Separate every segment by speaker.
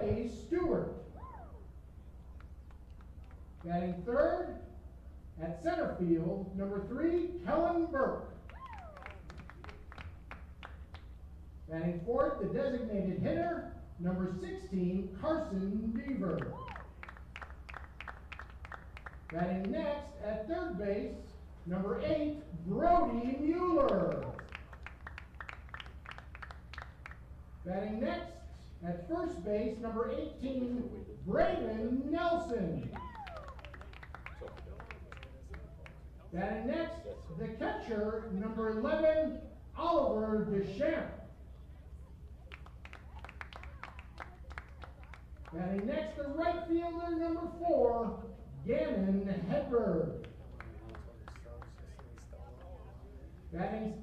Speaker 1: A. Stewart. Batting third at center field, number 3, Kellen Burke. Batting fourth, the designated hitter, number 16, Carson Deaver. Batting next at third base, number 8, Brody Mueller. Batting next at first base, number 18, Braden Nelson. Batting next, the catcher, number 11, Oliver Deschamps. Batting next, the right fielder, number 4, Gannon Hedberg. Batting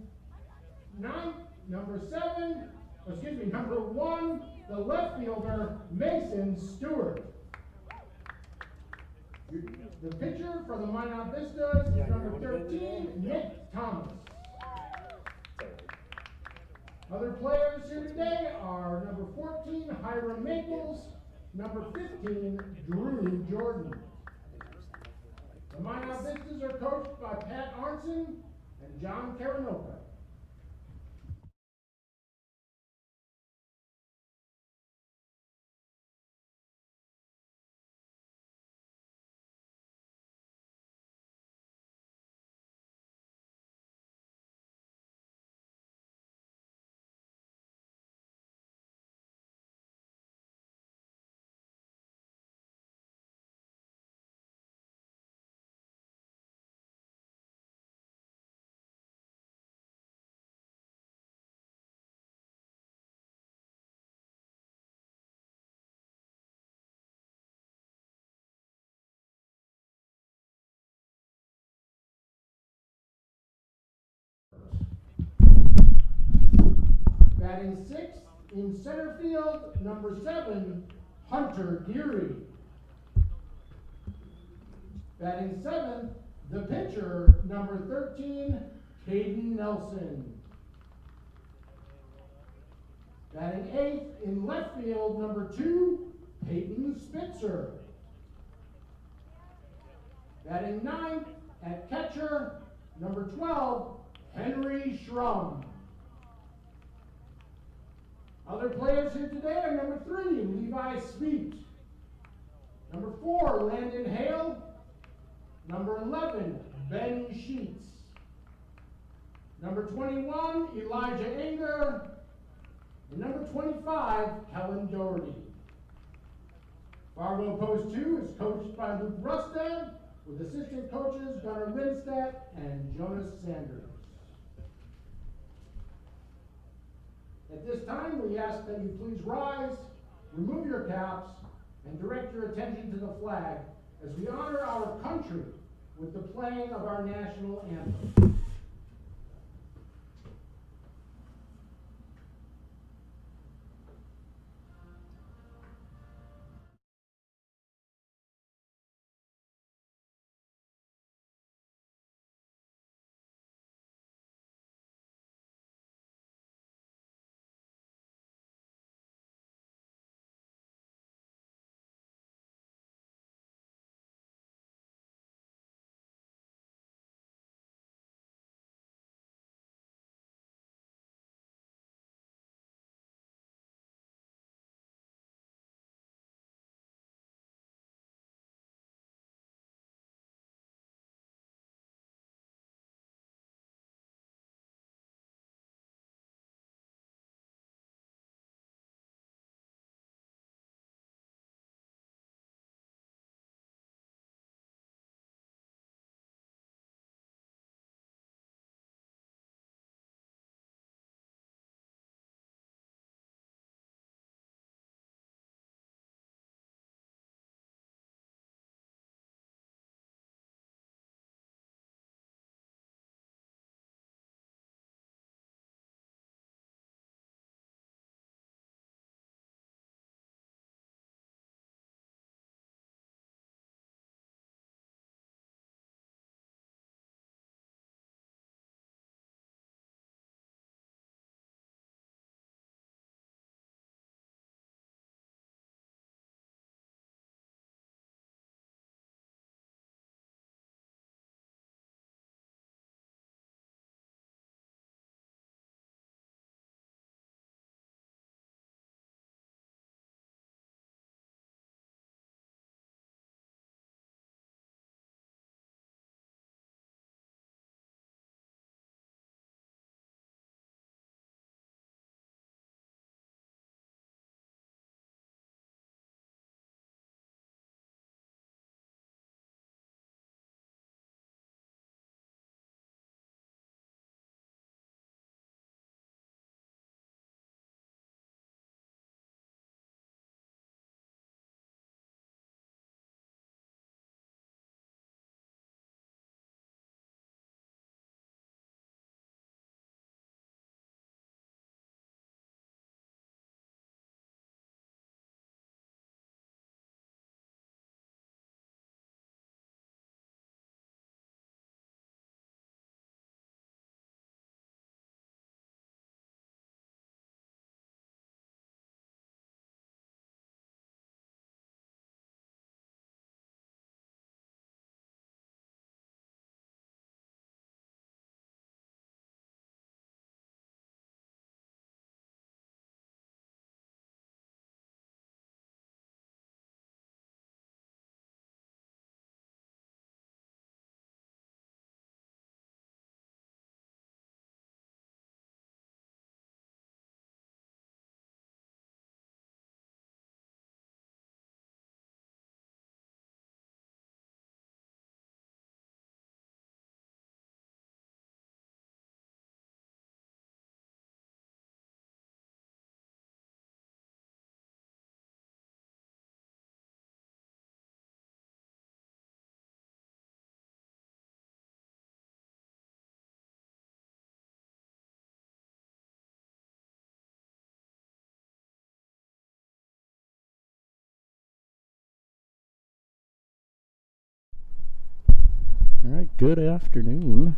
Speaker 1: number 1, the left fielder, Mason Stewart. The pitcher for the Minot Vistas is number 13, Nick Thomas. Other players here today are number 14, Hiram Maples, number 15, Drew Jordan. The Minot Vistas are coached by Pat Arnson and John Caranoka. Batting sixth in center field, number 7, Hunter Geary. Batting seventh, the pitcher, number 13, Caden Nelson. Batting eighth in left field, number 2, Peyton Spitzer. Batting ninth at catcher, number 12, Henry Schrum. Other players here today are number 3, Levi Sweet. Number 4, Landon Hale. Number 11, Ben Sheets. Number 21, Elijah Anger. And number 25, Helen Doherty. Fargo Post 2 is coached by Luke Rustad, with assistant coaches Gunnar Lindstedt and Jonas Sanders. At this time, we ask that you please rise, remove your caps, and direct your attention to the flag as we honor our country with the playing of our national anthem.
Speaker 2: All right, good afternoon.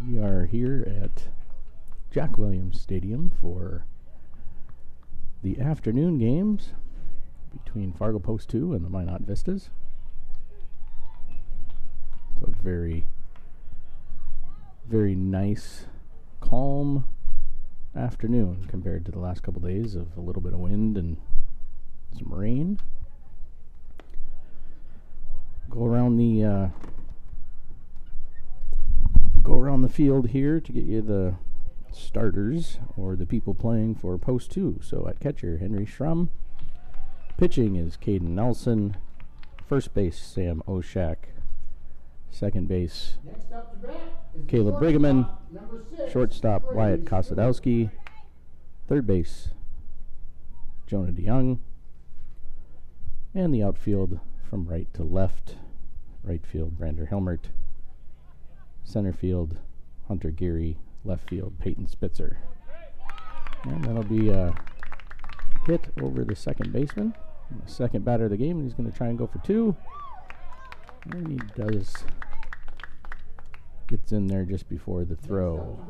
Speaker 2: We are here at Jack Williams Stadium for the afternoon games between Fargo Post 2 and the Minot Vistas. It's a very, very nice, calm afternoon compared to the last couple days of a little bit of wind and some rain. Go around the field here to get you the starters or the people playing for Post 2. So at catcher, Henry Schrum. Pitching is Caden Nelson. First base, Sam Oshak. Second base, Caleb Brigham. Shortstop, Wyatt Kosadowski. Third base, Jonah DeYoung. And the outfield from right to left. Right field, Brander Helmert. Center field, Hunter Geary. Left field, Peyton Spitzer. And that'll be a hit over the second baseman. The second batter of the game, and he's going to try and go for two. And he does. Gets in there just before the throw.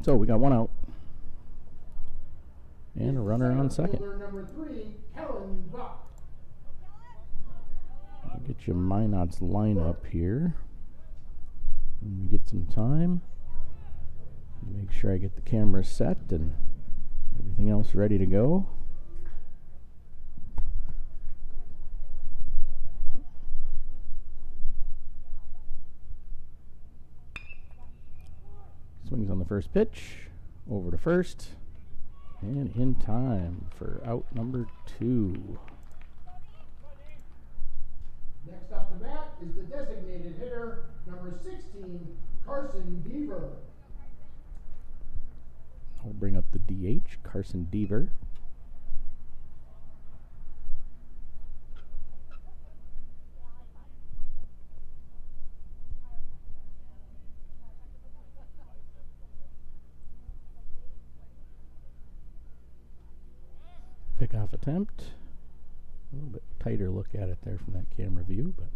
Speaker 2: So we got one out. And a runner on second. I'll get you Minot's lineup here. When we get some time. Make sure I get the camera set and everything else ready to go. Swings on the first pitch, over to first, and in time for out number 2.
Speaker 1: Next up to bat is the designated hitter, number 16, Carson Deaver.
Speaker 2: We'll bring up the DH, Carson Deaver. Pickoff attempt. A little bit tighter look at it there from that camera view, but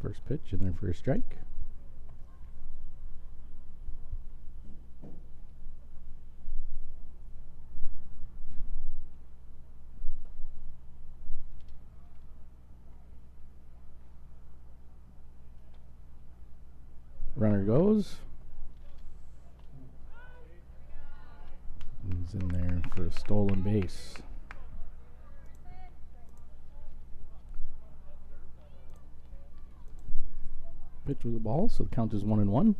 Speaker 2: first pitch and then for a strike. Runner goes. He's in there for a stolen base. Pitch with the ball, so the count is 1-1.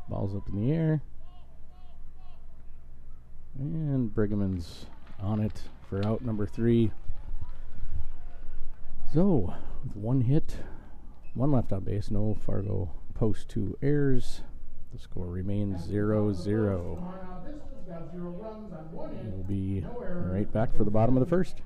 Speaker 2: Ball's up in the air. And Brigham's on it for out number 3. So, with one hit, one left on base, no Fargo Post 2 errors. The score remains 0-0. We'll be right back for the bottom of the first.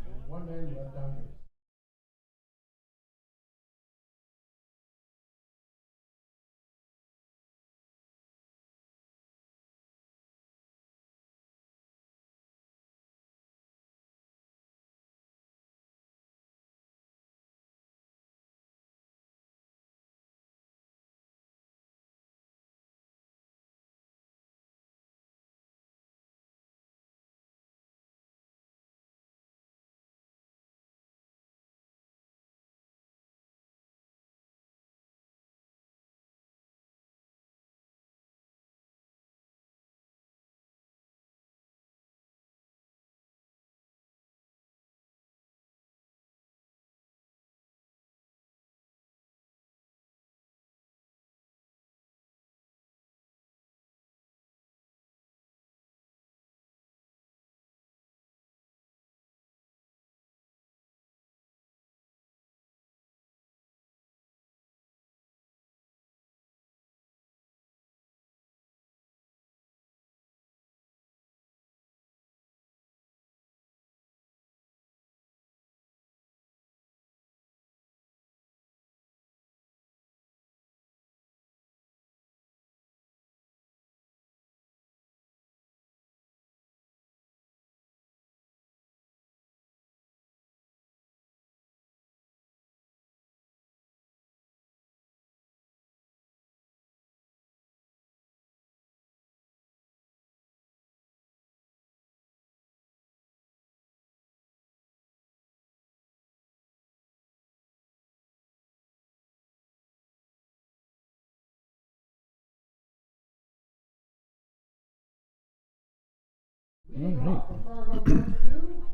Speaker 1: Leading
Speaker 2: All right.
Speaker 1: off for Fargo post 2,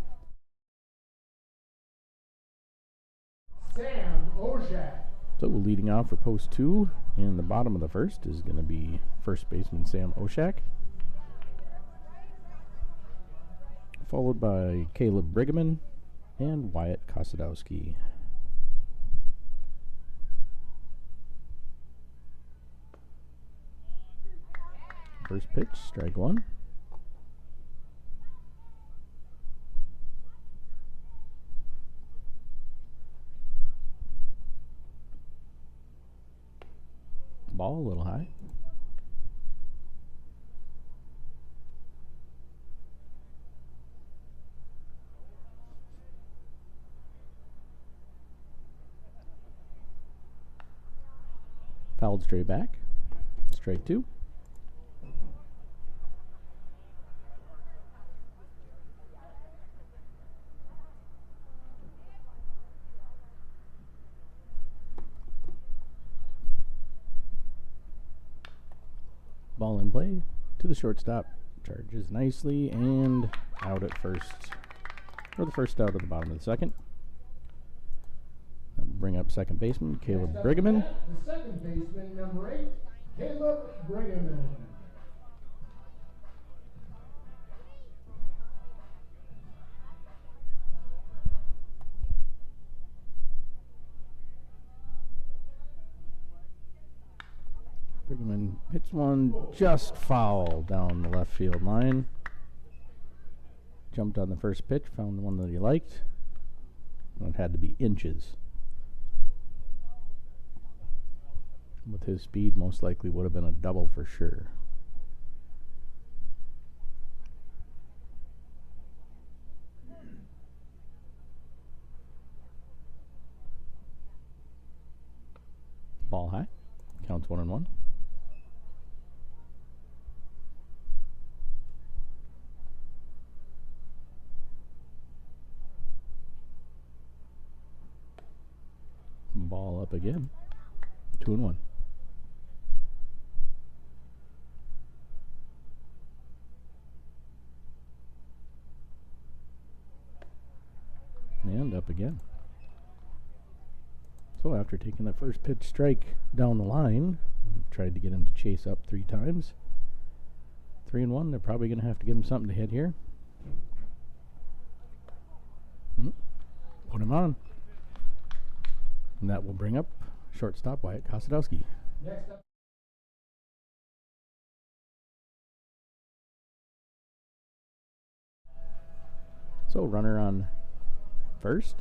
Speaker 1: Sam Oshak.
Speaker 2: So leading off for post 2 in the bottom of the first is going to be first baseman Sam Oshak, followed by Caleb Brigham and Wyatt Kosadowski. First pitch, strike one. Ball a little high. Fouled straight back. Strike two. Ball in play to the shortstop. Charges nicely and out at first. For the first out of the bottom of the second. That will bring up second baseman Caleb Brigham.
Speaker 1: The second baseman, number 8, Caleb Brigham.
Speaker 2: Brigham hits one just foul down the left field line. Jumped on the first pitch, found the one that he liked. It had to be inches. With his speed, most likely would have been a double for sure. Ball high. Counts 1-1. Ball up again. 2-1. And up again. So after taking that first pitch strike down the line, we've tried to get him to chase up 3 times. 3-1. They're probably going to have to give him something to hit here. Put him on. And that will bring up shortstop Wyatt Kosadowski.
Speaker 1: Next up.
Speaker 2: So runner on first.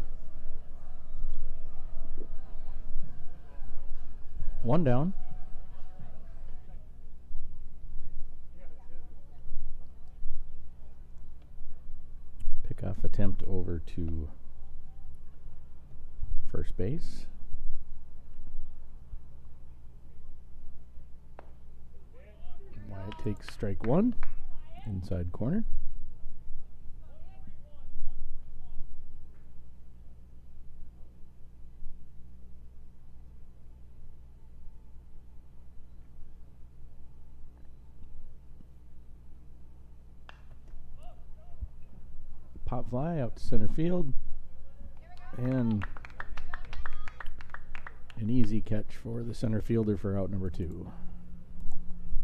Speaker 2: 1 down. Pickoff attempt over to first base. Wyatt takes strike 1, inside corner. Pop fly out to center field, and an easy catch for the center fielder for out number 2.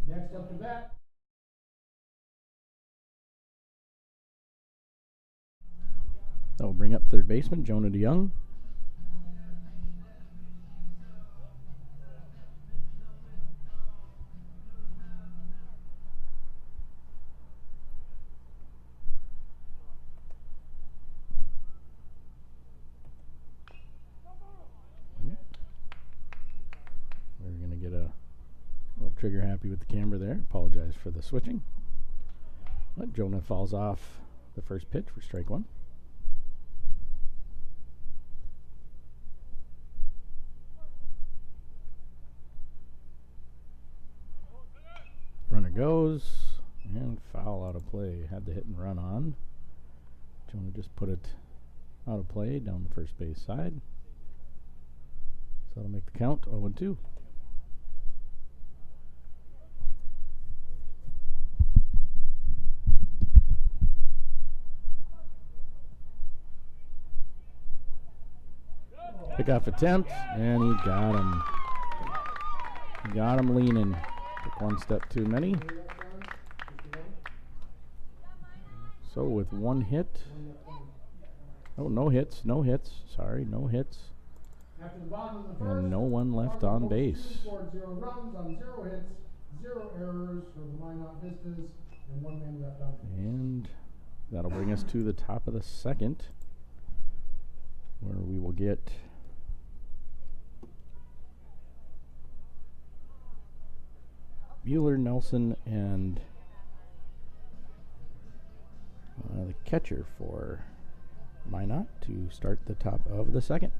Speaker 1: Next up to bat.
Speaker 2: That will bring up third baseman Jonah DeYoung. We're going to get a little trigger happy with the camera there. Apologize for the switching. But Jonah falls off the first pitch for strike 1. Runner goes, and foul out of play. Had the hit and run on. Jonah just put it out of play down the first base side. So that'll make the count 0-2. Pickoff attempt, and he got him. He got him leaning. Took one step too many. So with one hit. Oh, no hits. Sorry, no hits. And no one left on base.
Speaker 1: 0 runs on 0 hits, 0 errors for the Minot Vistas, and 1 man left on base.
Speaker 2: And that'll bring us to the top of the second, where we will get Bueller, Nelson, and the catcher for Minot to start the top of the second.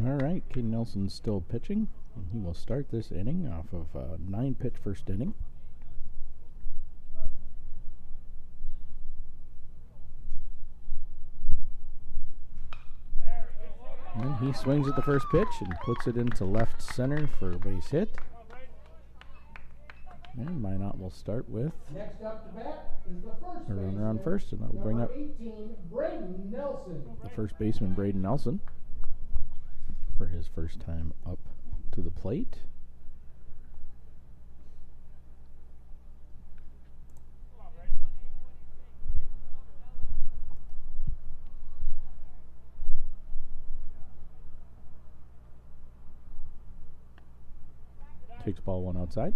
Speaker 2: All right, Caden Nelson's still pitching, and he will start this inning off of a 9-pitch first inning. And he swings at the first pitch and puts it into left center for a base hit. And Minot will start with
Speaker 1: next up to bat is the first
Speaker 2: a runner on first, and that will bring up
Speaker 1: 18, Braden Nelson.
Speaker 2: the first baseman, Braden Nelson, for his first time up to the plate. Takes ball 1 outside.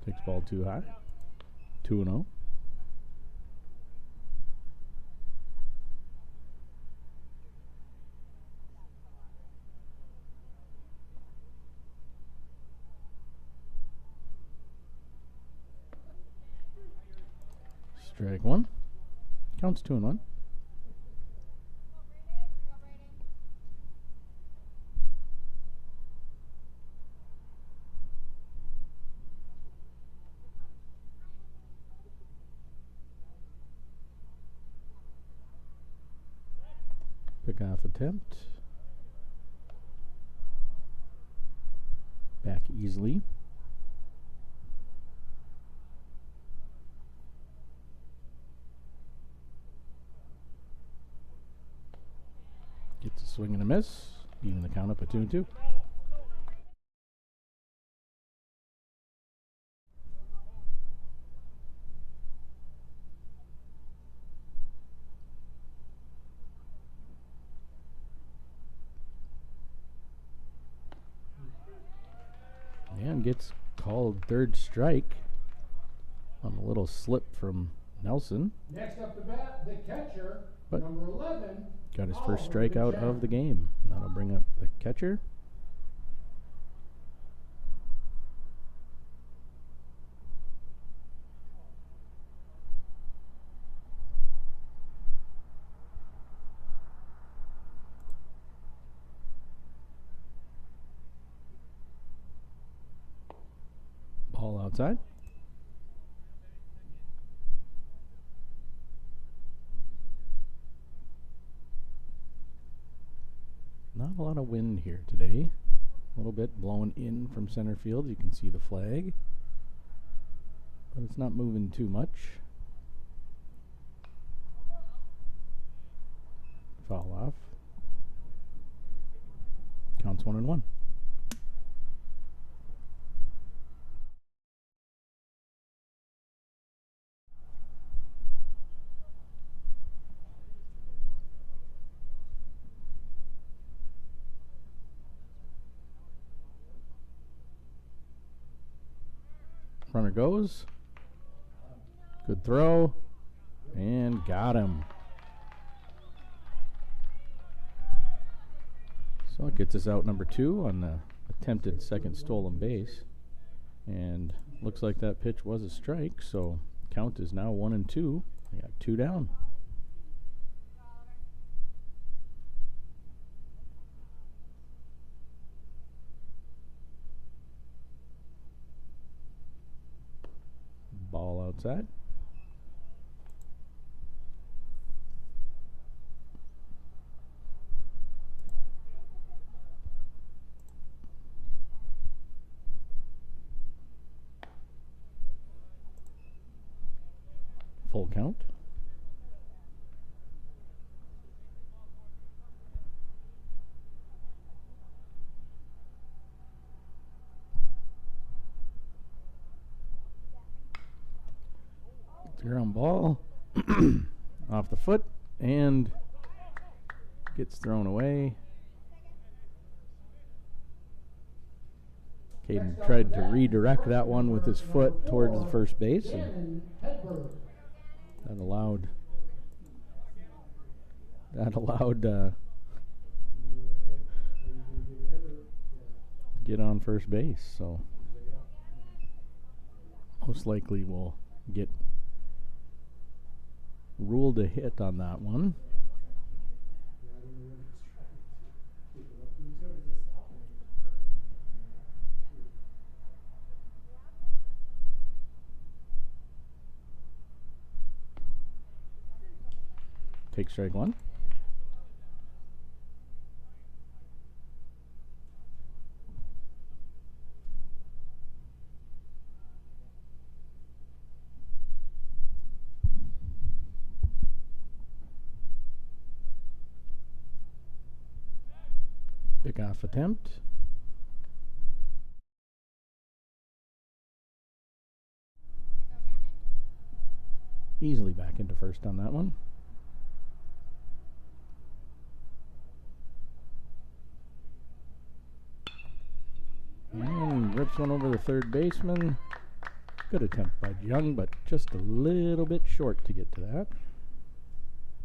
Speaker 2: Takes ball 2 high. 2-0. Strike 1. Counts 2-1. Pickoff attempt. Back easily. Gets a swing and a miss. Even the count up at 2-2. And gets called third strike on a little slip from Nelson.
Speaker 1: Next up to bat, the catcher,
Speaker 2: But
Speaker 1: number 11.
Speaker 2: got his first strikeout of the game. That'll bring up the catcher. Ball outside. Not a lot of wind here today. A little bit blowing in from center field. You can see the flag, but it's not moving too much. Foul off. Counts 1-1. Runner goes. Good throw. And got him. So it gets us out number 2 on the attempted second stolen base. And looks like that pitch was a strike, so count is now 1-2. We got 2 down. Ball outside. Full count. Ground ball off the foot and gets thrown away. Caden tried to redirect that one with his foot towards the first base, and that allowed get on first base. So most likely we'll get ruled a hit on that one. Take strike 1. Pick off attempt. Easily back into first on that one. And rips one over the third baseman. Good attempt by Young, but just a little bit short to get to that.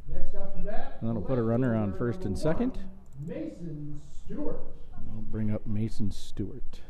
Speaker 1: Next up to bat,
Speaker 2: And that'll put a runner on first and second.
Speaker 1: Mason Stewart.
Speaker 2: I'll bring up Mason Stewart.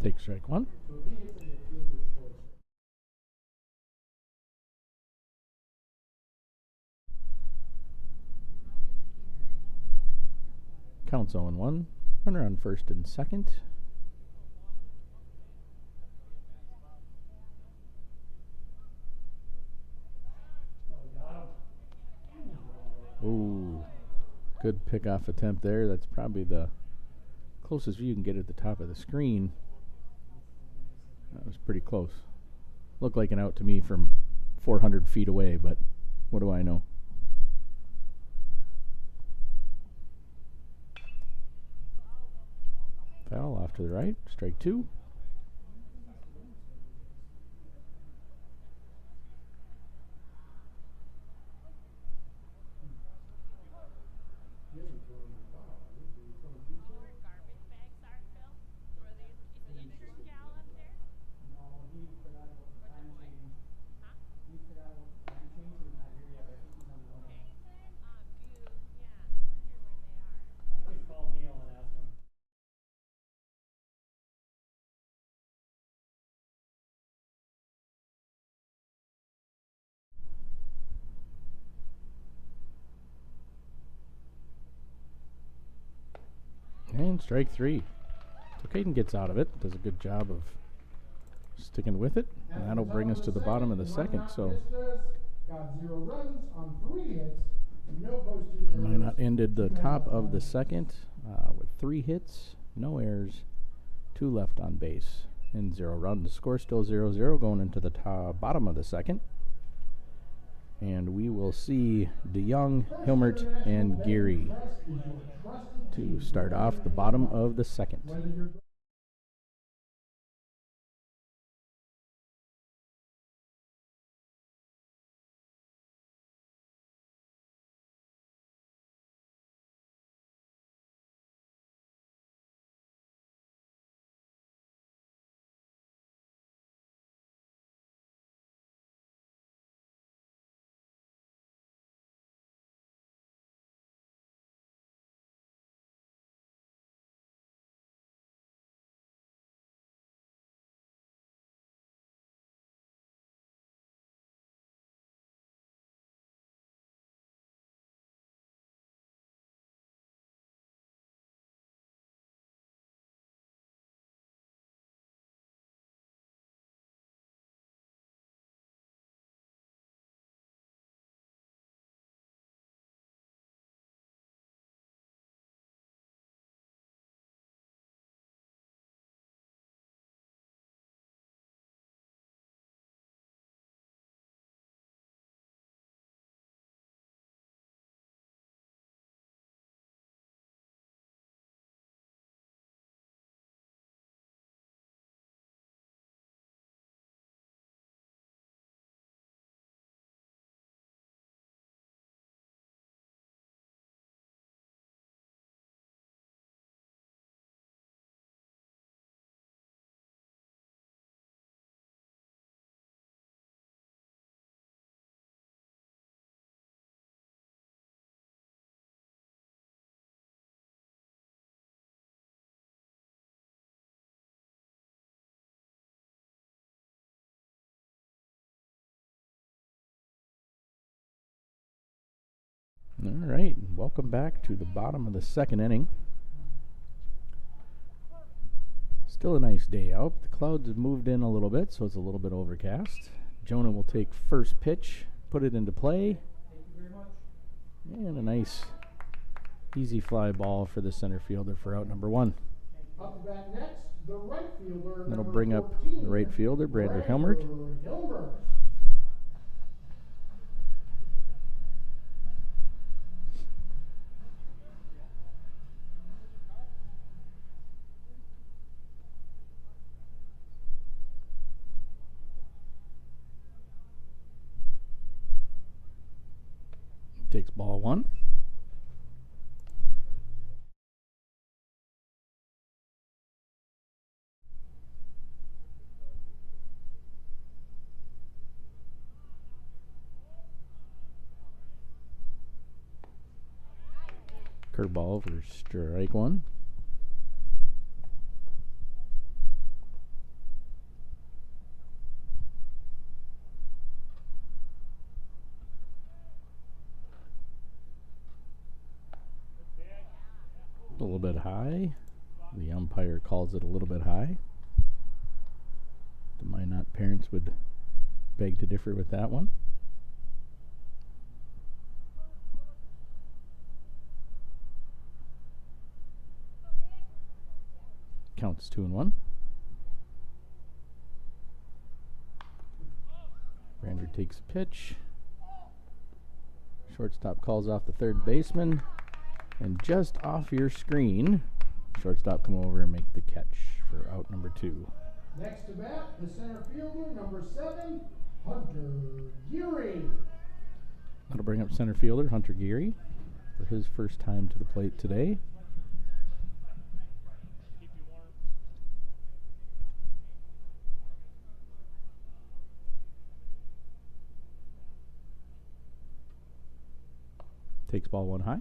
Speaker 2: Take strike 1. Counts 0-1. Runner on first and second. Ooh, good pickoff attempt there. That's probably the closest view you can get at the top of the screen. That was pretty close. Looked like an out to me from 400 feet away, but what do I know? Foul off to the right. Strike 2. And strike three. So Caden gets out of it, does a good job of sticking with it, and that'll bring us to the bottom of the second. So
Speaker 1: got 0 runs on 3 hits, no post 2 errors.
Speaker 2: Minot ended the top of the second with 3 hits, no errors, 2 left on base, and 0 runs. The score still 0-0 going into the bottom of the second. And we will see DeYoung, Hilmert, and Geary to start off the bottom of the second. All right, welcome back to the bottom of the second inning. Still a nice day out. The clouds have moved in a little bit, so it's a little bit overcast. Jonah will take first pitch, put it into play.
Speaker 1: Thank you very much.
Speaker 2: And a nice, easy fly ball for the center fielder for out number 1.
Speaker 1: Up to bat next, the right fielder.
Speaker 2: That'll
Speaker 1: number
Speaker 2: bring up
Speaker 1: 14,
Speaker 2: the right fielder, Brander Hilmert.
Speaker 1: Hilmert.
Speaker 2: Takes ball 1. Curveball for strike 1. A little bit high. The umpire calls it a little bit high. The Minot parents would beg to differ with that one. Counts 2-1. Brander takes a pitch. Shortstop calls off the third baseman. And just off your screen, shortstop come over and make the catch for out number 2.
Speaker 1: Next to bat, the center fielder, number 7, Hunter Geary.
Speaker 2: That'll bring up center fielder Hunter Geary for his first time to the plate today. Takes ball 1 high.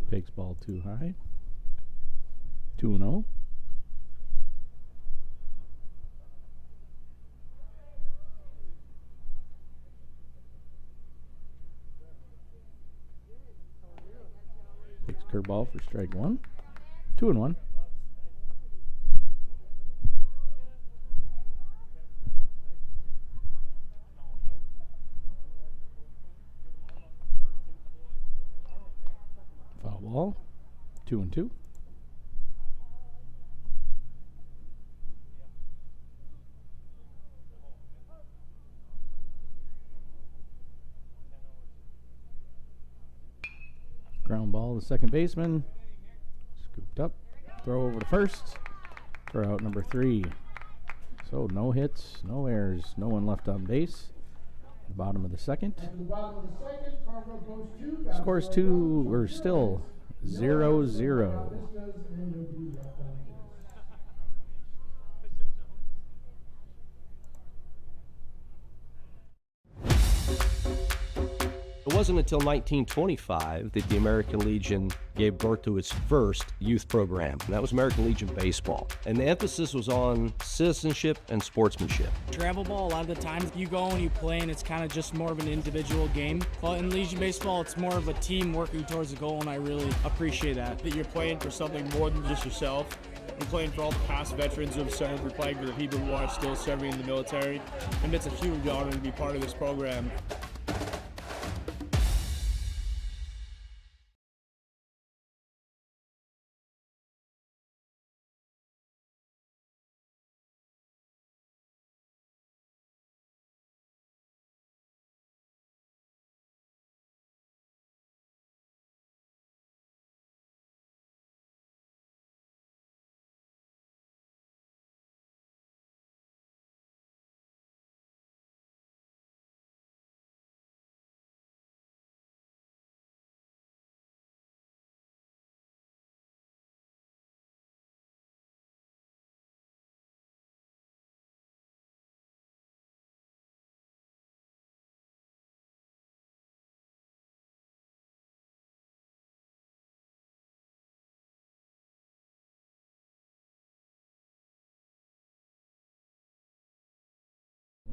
Speaker 2: Takes ball 2 high. 2-0. Curveball for strike one. 2-1. Foul ball. 2-2. Ground ball to second baseman. Scooped up. Throw over to first. For out number 3. So no hits, no errors, no one left on base. Bottom of the second.
Speaker 1: At the bottom of the second, Fargo goes 2.
Speaker 2: Scores 2. We're still 0-0.
Speaker 3: It wasn't until 1925 that the American Legion gave birth to its first youth program, and that was American Legion Baseball. And the emphasis was on citizenship and sportsmanship.
Speaker 4: Travel ball, a lot of the times you go and you play and it's kind of just more of an individual game. But in Legion Baseball, it's more of a team working towards a goal, and I really appreciate that.
Speaker 5: That you're playing for something more than just yourself. You're playing for all the past veterans who have served. You're playing for the people who are still serving in the military. And it's a huge honor to be part of this program.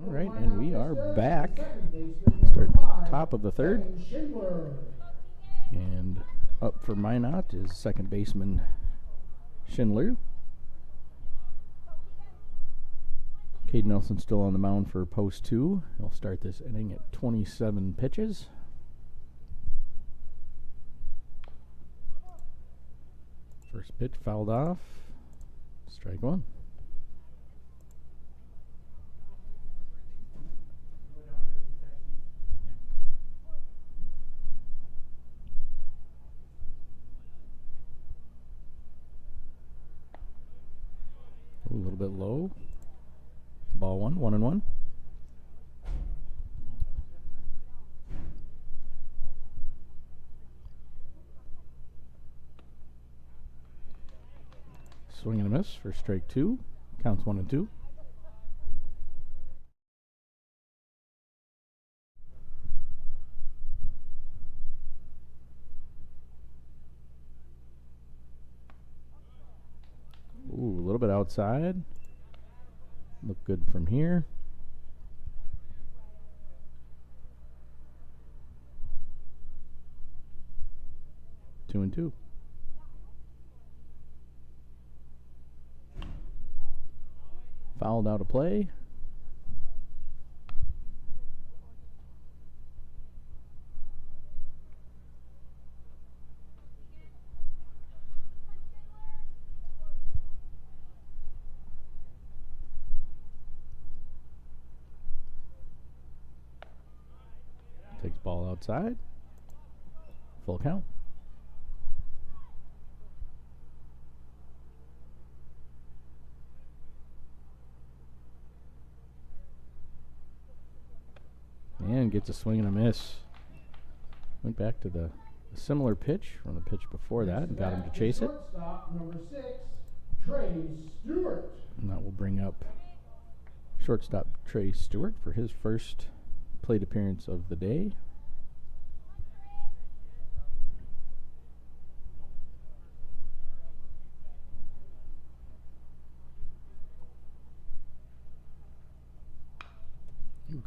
Speaker 2: All right, and we are back. Start top of the third. And up for Minot is second baseman Schindler. Cade Nelson still on the mound for post 2. He'll start this inning at 27 pitches. First pitch fouled off. Strike 1. A little bit low. Ball 1, 1-1. Swing and a miss for strike 2. Counts 1-2. Ooh, a little bit outside. Look good from here. Two and two. Fouled out of play. Takes ball outside. Full count. And gets a swing and a miss. Went back to the similar pitch from the pitch before that and got him to chase it.
Speaker 1: Number 6, Trey Stewart.
Speaker 2: And that will bring up shortstop Trey Stewart for his first plate appearance of the day.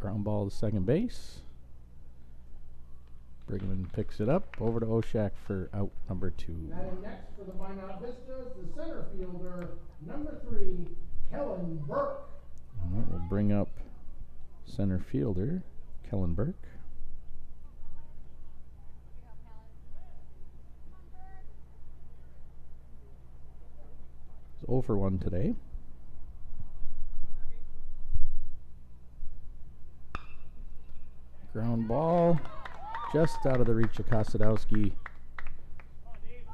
Speaker 2: Ground ball to second base. Brigman picks it up. Over to Oshak for out number 2.
Speaker 1: Batting next for the Minot Vistas, the center fielder, number 3, Kellen Burke.
Speaker 2: And that will bring up center fielder, Kellen Burke. He's 0 for 1 today. Ground ball just out of the reach of Kosadowski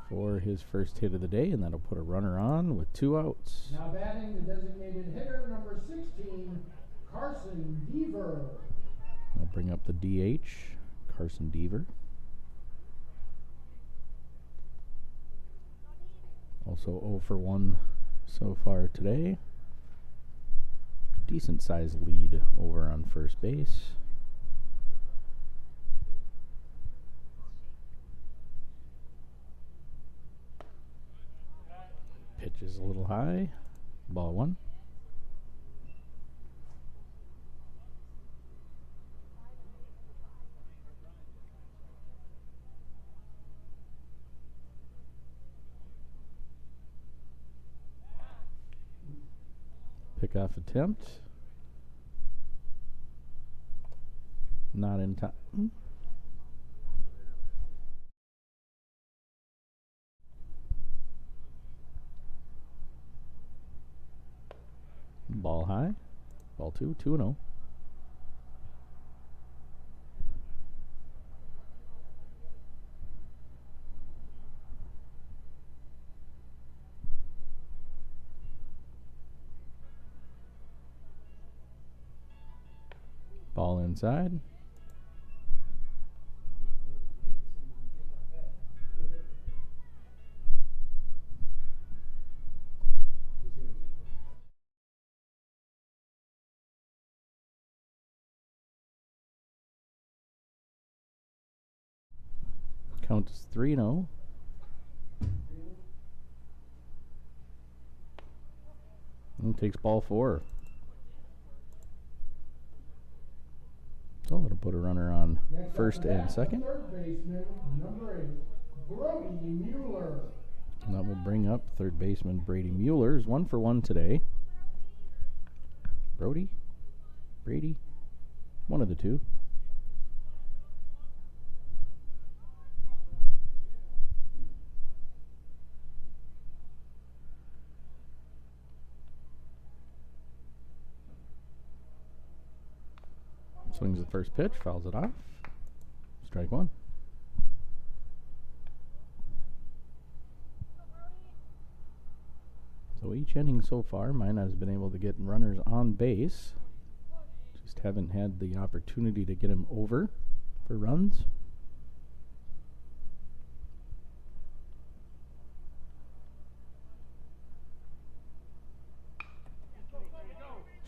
Speaker 2: for his first hit of the day, and that'll put a runner on with 2 outs.
Speaker 1: Now batting the designated hitter, number 16, Carson Deaver.
Speaker 2: I'll bring up the DH, Carson Deaver. Also 0 for 1 so far today. Decent sized lead over on first base. Pitch is a little high. Ball 1. Pickoff attempt. Not in time. Ball high. Ball 2, 2-0. Ball inside. Count is 3-0. And takes ball 4. So that'll put a runner on
Speaker 1: Next
Speaker 2: first and second.
Speaker 1: Third baseman, number 8, Brody Mueller.
Speaker 2: And that will bring up third baseman Brady Mueller. Is 1 for 1 today. Brody? Brady? One of the two. Swings the first pitch, fouls it off. Strike 1. So each inning so far, Minot has been able to get runners on base. Just haven't had the opportunity to get him over for runs.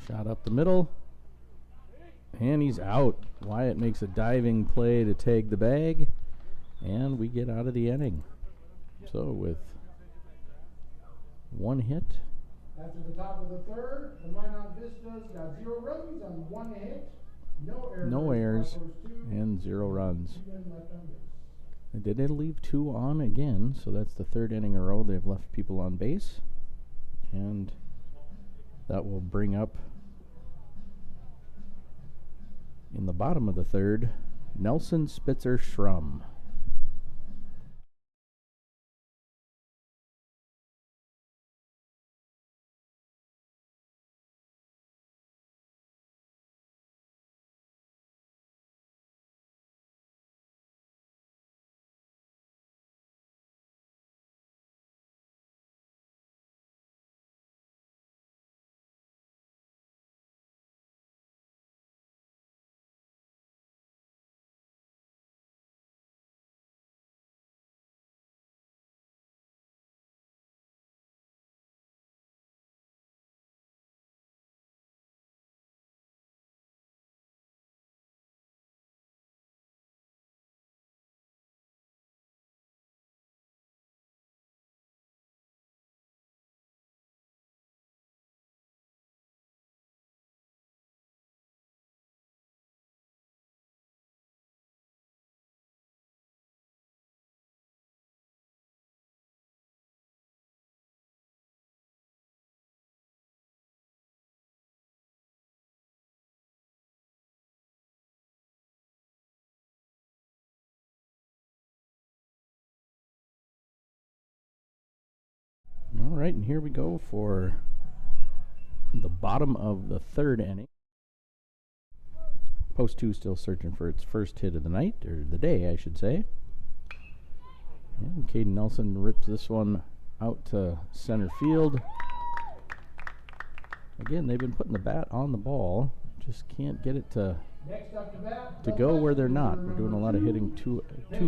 Speaker 2: Shot up the middle. And he's out. Wyatt makes a diving play to tag the bag. And we get out of the inning. So with 1 hit.
Speaker 1: After the top of the third, the Minot Vistas got 0 runs on 1 hit. No errors.
Speaker 2: And 0 runs.
Speaker 1: Even left on base.
Speaker 2: They did leave 2 on again. So that's the 3rd inning in a row they've left people on base. And that will bring up, in the bottom of the 3rd, Nelson Spitzer Schrum. right, and here we go for the bottom of the third inning. Post 2 still searching for its first hit of the night, or the day, I should say. And Caden Nelson rips this one out to center field. Again, they've been putting the bat on the ball, just can't get it to go where they're not. We're doing a lot of hitting two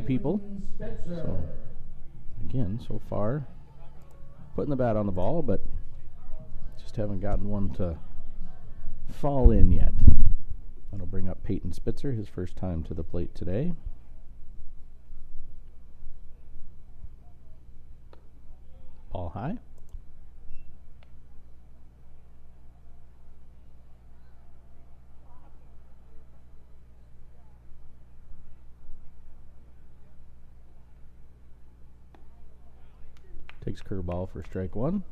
Speaker 2: people. So again, so far, putting the bat on the ball, but just haven't gotten one to fall in yet. That'll bring up Peyton Spitzer, his first time to the plate today. Ball high. Takes curveball for strike one.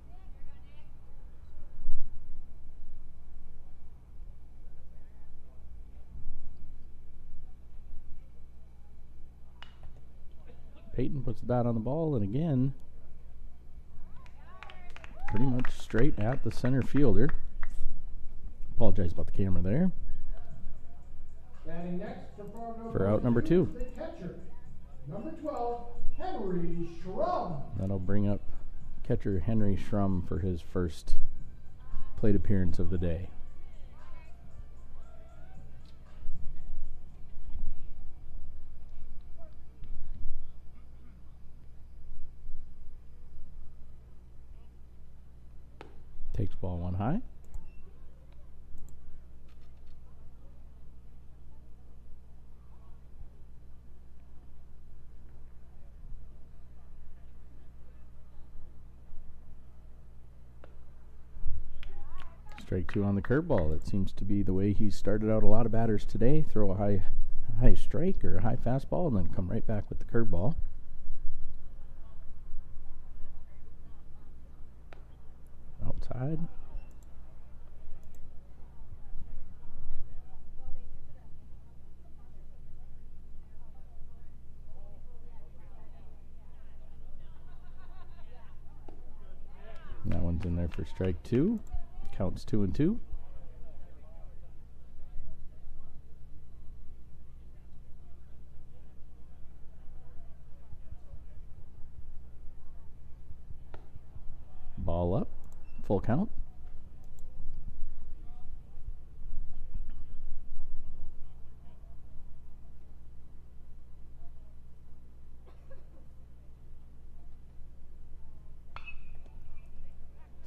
Speaker 2: Peyton puts the bat on the ball, and again, pretty much straight at the center fielder. Apologize about the camera there.
Speaker 1: Standing next for Fargo
Speaker 2: For out number 2.
Speaker 1: the catcher, number 12, Henry Schrum.
Speaker 2: That'll bring up catcher Henry Schrum for his first plate appearance of the day. Takes ball one high. Strike 2 on the curveball. That seems to be the way he started out a lot of batters today. Throw a high strike or a high fastball and then come right back with the curveball. Outside. That one's in there for strike 2. Counts 2-2. Ball up. Full count.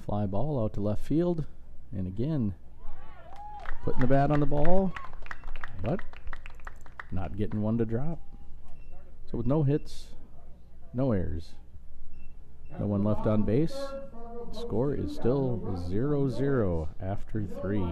Speaker 2: Fly ball out to left field. And again, putting the bat on the ball, but not getting one to drop. So with no hits, no errors, no one left on base, score is still 0-0 after 3.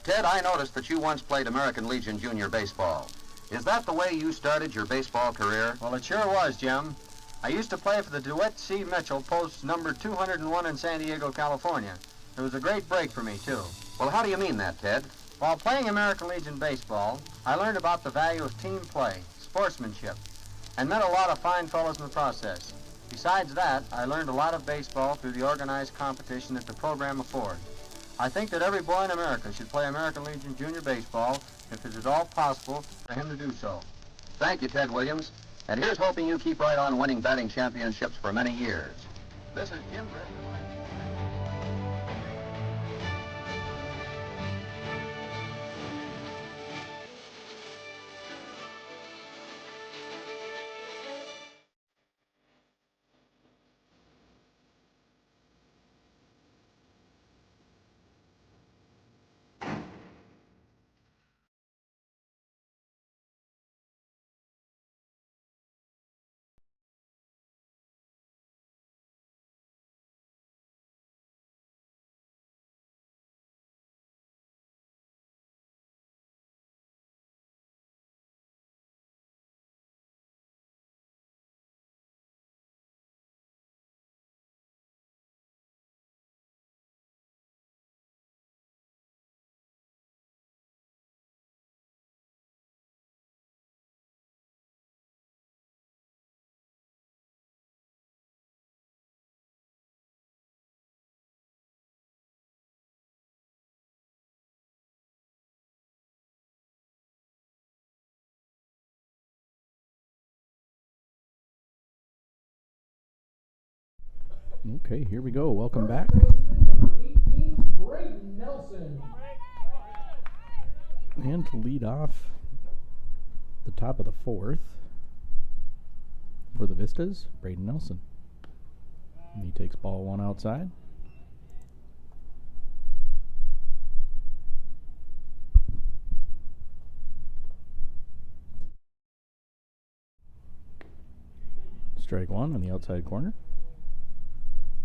Speaker 6: Ted, I noticed that you once played American Legion Junior Baseball. Is that the way you started your baseball career?
Speaker 7: Well, it sure was, Jim. I used to play for the DeWitt C. Mitchell, post number 201 in San Diego, California. It was a great break for me, too.
Speaker 6: Well, how do you mean that, Ted?
Speaker 7: While playing American Legion baseball, I learned about the value of team play, sportsmanship, and met a lot of fine fellows in the process. Besides that, I learned a lot of baseball through the organized competition that the program affords. I think that every boy in America should play American Legion Junior Baseball if it is all possible for him to do so.
Speaker 6: Thank you, Ted Williams. And here's hoping you keep right on winning batting championships for many years. This is Jim Griffin.
Speaker 2: Okay, here we go. Welcome back.
Speaker 1: First baseman, number 18, Braden Nelson.
Speaker 2: And to lead off the top of the fourth for the Vistas, Braden Nelson. And he takes ball one outside. Strike one on the outside corner.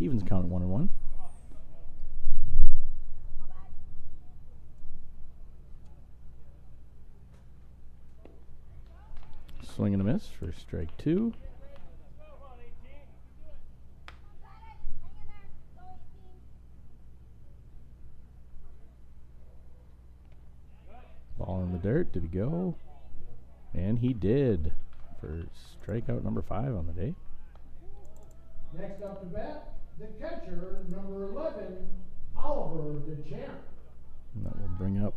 Speaker 2: Evens count at 1-1. Swing and a miss for strike two. Ball in the dirt. Did he go? And he did for strikeout number 5 on the day.
Speaker 1: Next up to bat, the catcher, number 11, Oliver DeChamp.
Speaker 2: And that will bring up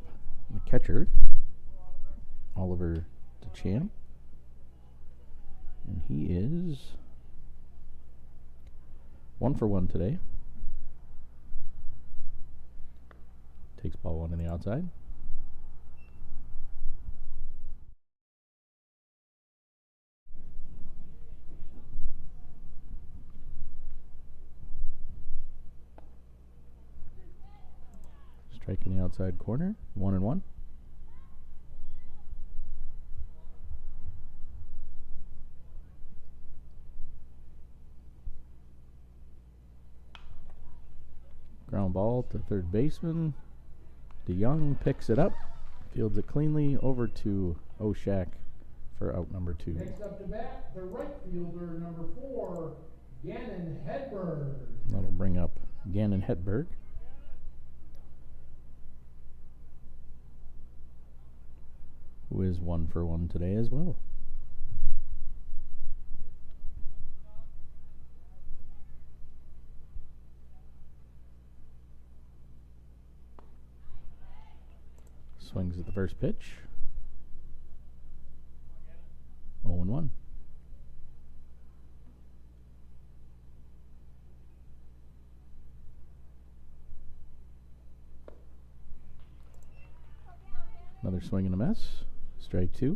Speaker 2: the catcher, Oliver DeChamp. And he is 1 for 1 today. Takes ball one on the outside. Strike in the outside corner. 1-1. Ground ball to third baseman. DeYoung picks it up, fields it cleanly over to Oshak for out number 2.
Speaker 1: Next up to bat, the right fielder, number 4, Gannon Hedberg.
Speaker 2: That'll bring up Gannon Hedberg. Who is 1 for 1 today as well. Swings at the first pitch. 0-1. Another swing and a miss. Strike 2.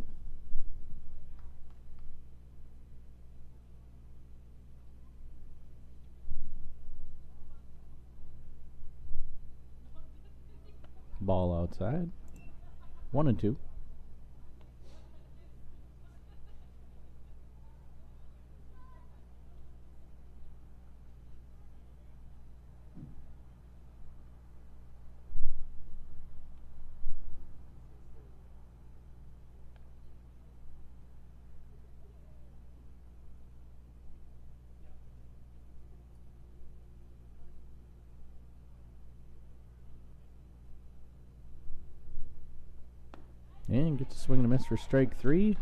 Speaker 2: Ball outside. 1-2. And gets a swing and a miss for strike 3.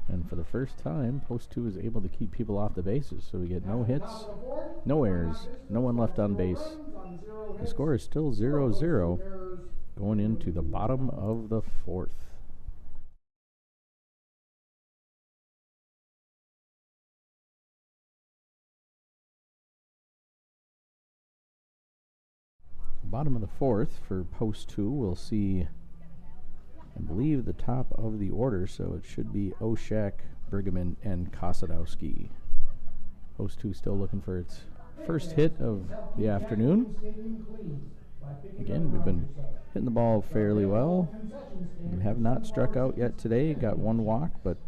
Speaker 2: And for the first time, post 2 is able to keep people off the bases. So we get no hits, no errors, no one left on base. The score is still 0-0 going into the bottom of the 4th. Bottom of the 4th for post 2, we'll see, I believe, the top of the order, so it should be Oshak, Brigham, and Kosadowski. Post 2 still looking for its first hit of the afternoon. Again, we've been hitting the ball fairly well. We have not struck out yet today. Got one walk, but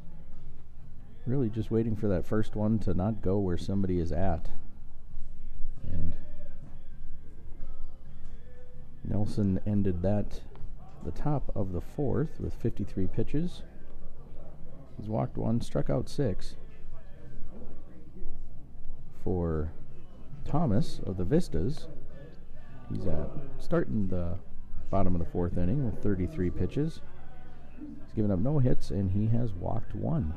Speaker 2: really just waiting for that first one to not go where somebody is at. And Nelson ended that the top of the 4th with 53 pitches. He's walked 1, struck out 6. For Thomas of the Vistas, he's starting the bottom of the 4th inning with 33 pitches. He's given up no hits, and he has walked 1.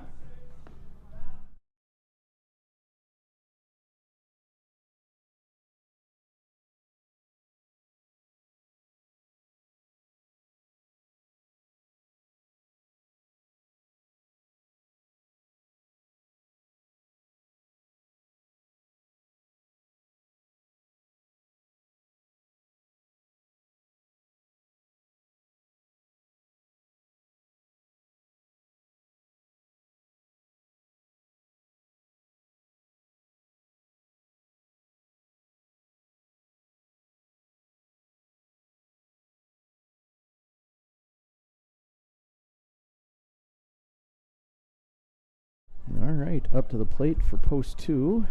Speaker 2: right, up to the plate for post 2.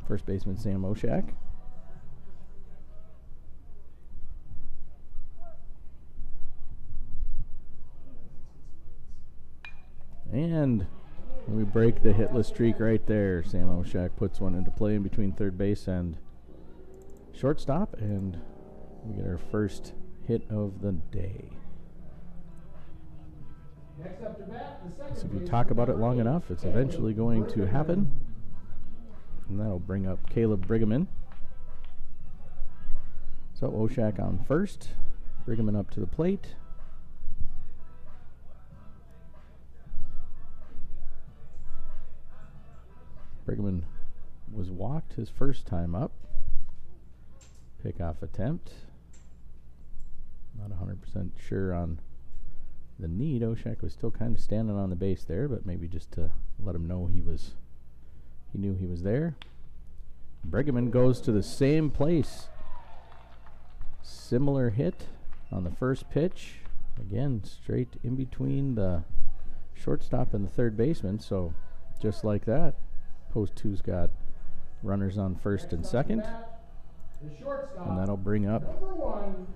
Speaker 2: First baseman Sam Oshak. And we break the hitless streak right there. Sam Oshak puts one into play in between third base and shortstop, and we get our first hit of the day.
Speaker 1: Next up to bat, the second
Speaker 2: So if you
Speaker 1: baseman,
Speaker 2: talk about it
Speaker 1: number
Speaker 2: long
Speaker 1: 8,
Speaker 2: enough, it's eventually going to happen. And that'll bring up Caleb Brigham. So Oshak on first, Brigham up to the plate. Brigham was walked his first time up. Pickoff attempt. Not 100% sure on the need. Oshak was still kind of standing on the base there, but maybe just to let him know he knew he was there. Brigham goes to the same place. Similar hit on the first pitch. Again, straight in between the shortstop and the third baseman. So just like that, post 2's got runners on first and second. And that'll bring up
Speaker 1: number 1,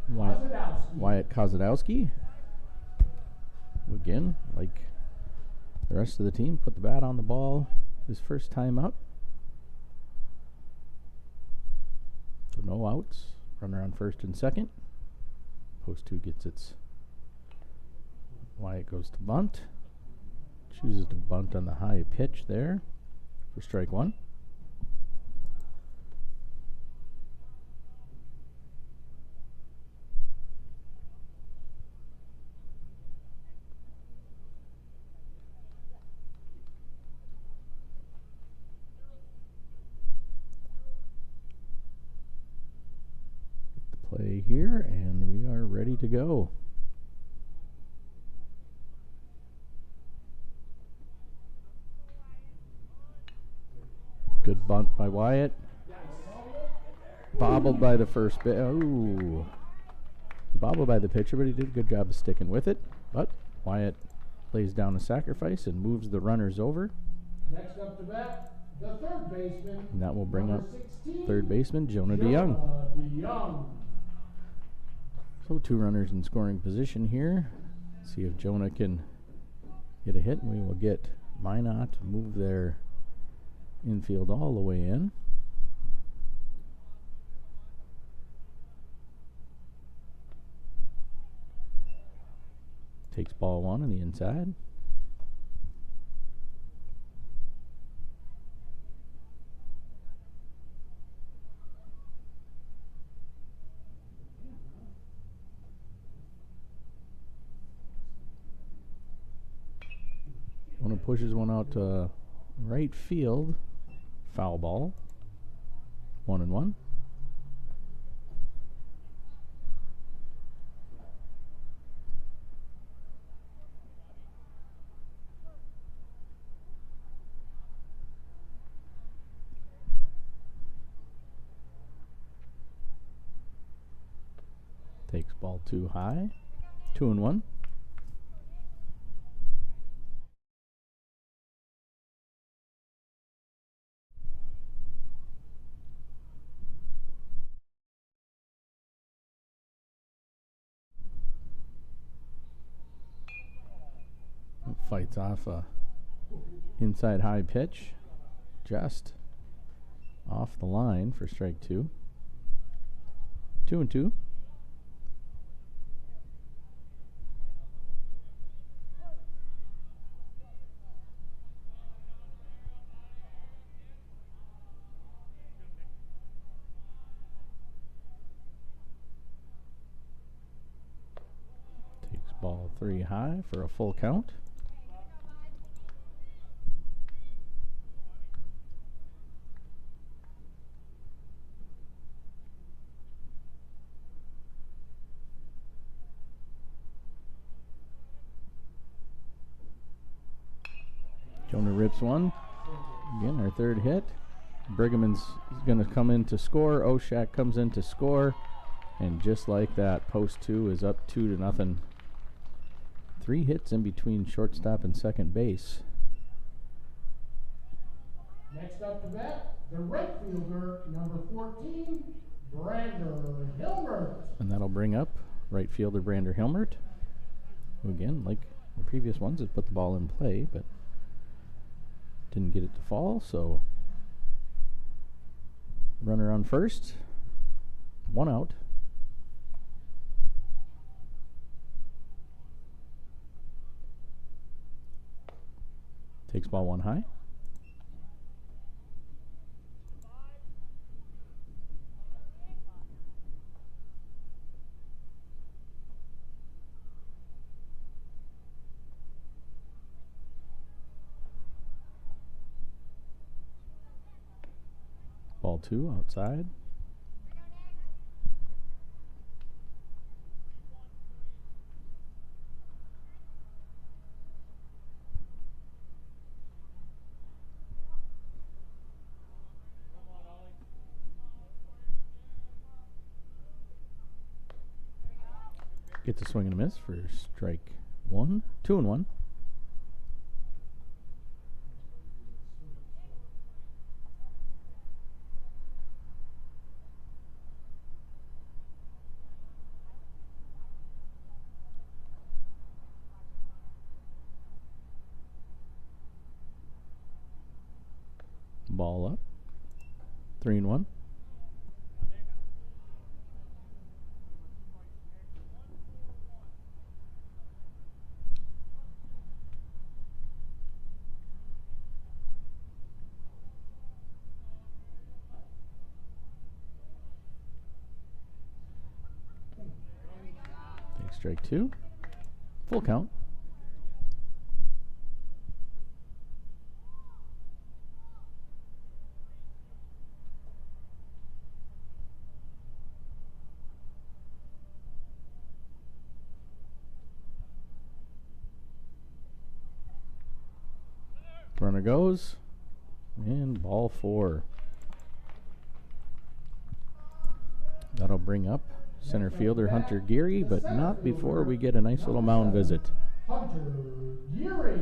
Speaker 2: Wyatt Kozadowski. Again, like the rest of the team, put the bat on the ball his first time up. So no outs. Runner on first and second. Post 2 gets its. Wyatt goes to bunt. Chooses to bunt on the high pitch there for strike 1. Play here, and we are ready to go. Good bunt by Wyatt. Bobbled by the first bit. Ooh. Bobbled by the pitcher, but he did a good job of sticking with it. But Wyatt lays down a sacrifice and moves the runners over.
Speaker 1: Next up to bat, the third baseman.
Speaker 2: And that will bring up
Speaker 1: 16,
Speaker 2: third baseman Jonah DeYoung.
Speaker 1: DeYoung.
Speaker 2: So 2 runners in scoring position here. See if Jonah can get a hit, and we will get Minot to move their infield all the way in. Takes ball 1 on the inside. One pushes one out to right field. Foul ball. 1-1. Takes ball 2 high. 2-1. Fights off a inside high pitch, just off the line for strike 2. 2-2. Takes ball 3 high for a full count. Jonah rips one. Again, our third hit. Brigham's going to come in to score. Oshak comes in to score. And just like that, post 2 is up 2-0. 3 hits in between shortstop and second base.
Speaker 1: Next up to bat, the right fielder, number 14, Brander Hilbert.
Speaker 2: And that'll bring up right fielder Brander Hilmert, who again, like the previous ones, has put the ball in play, but didn't get it to fall, so runner on first, 1 out. Takes ball 1 high. Ball 2 outside. Gets a swing and a miss for strike 1, 2-1. Ball up, 3-1. Take strike 2, full count. Runner goes, and ball 4. That'll bring up center fielder Hunter Geary, but not before we get a nice little mound visit.
Speaker 1: Hunter Geary.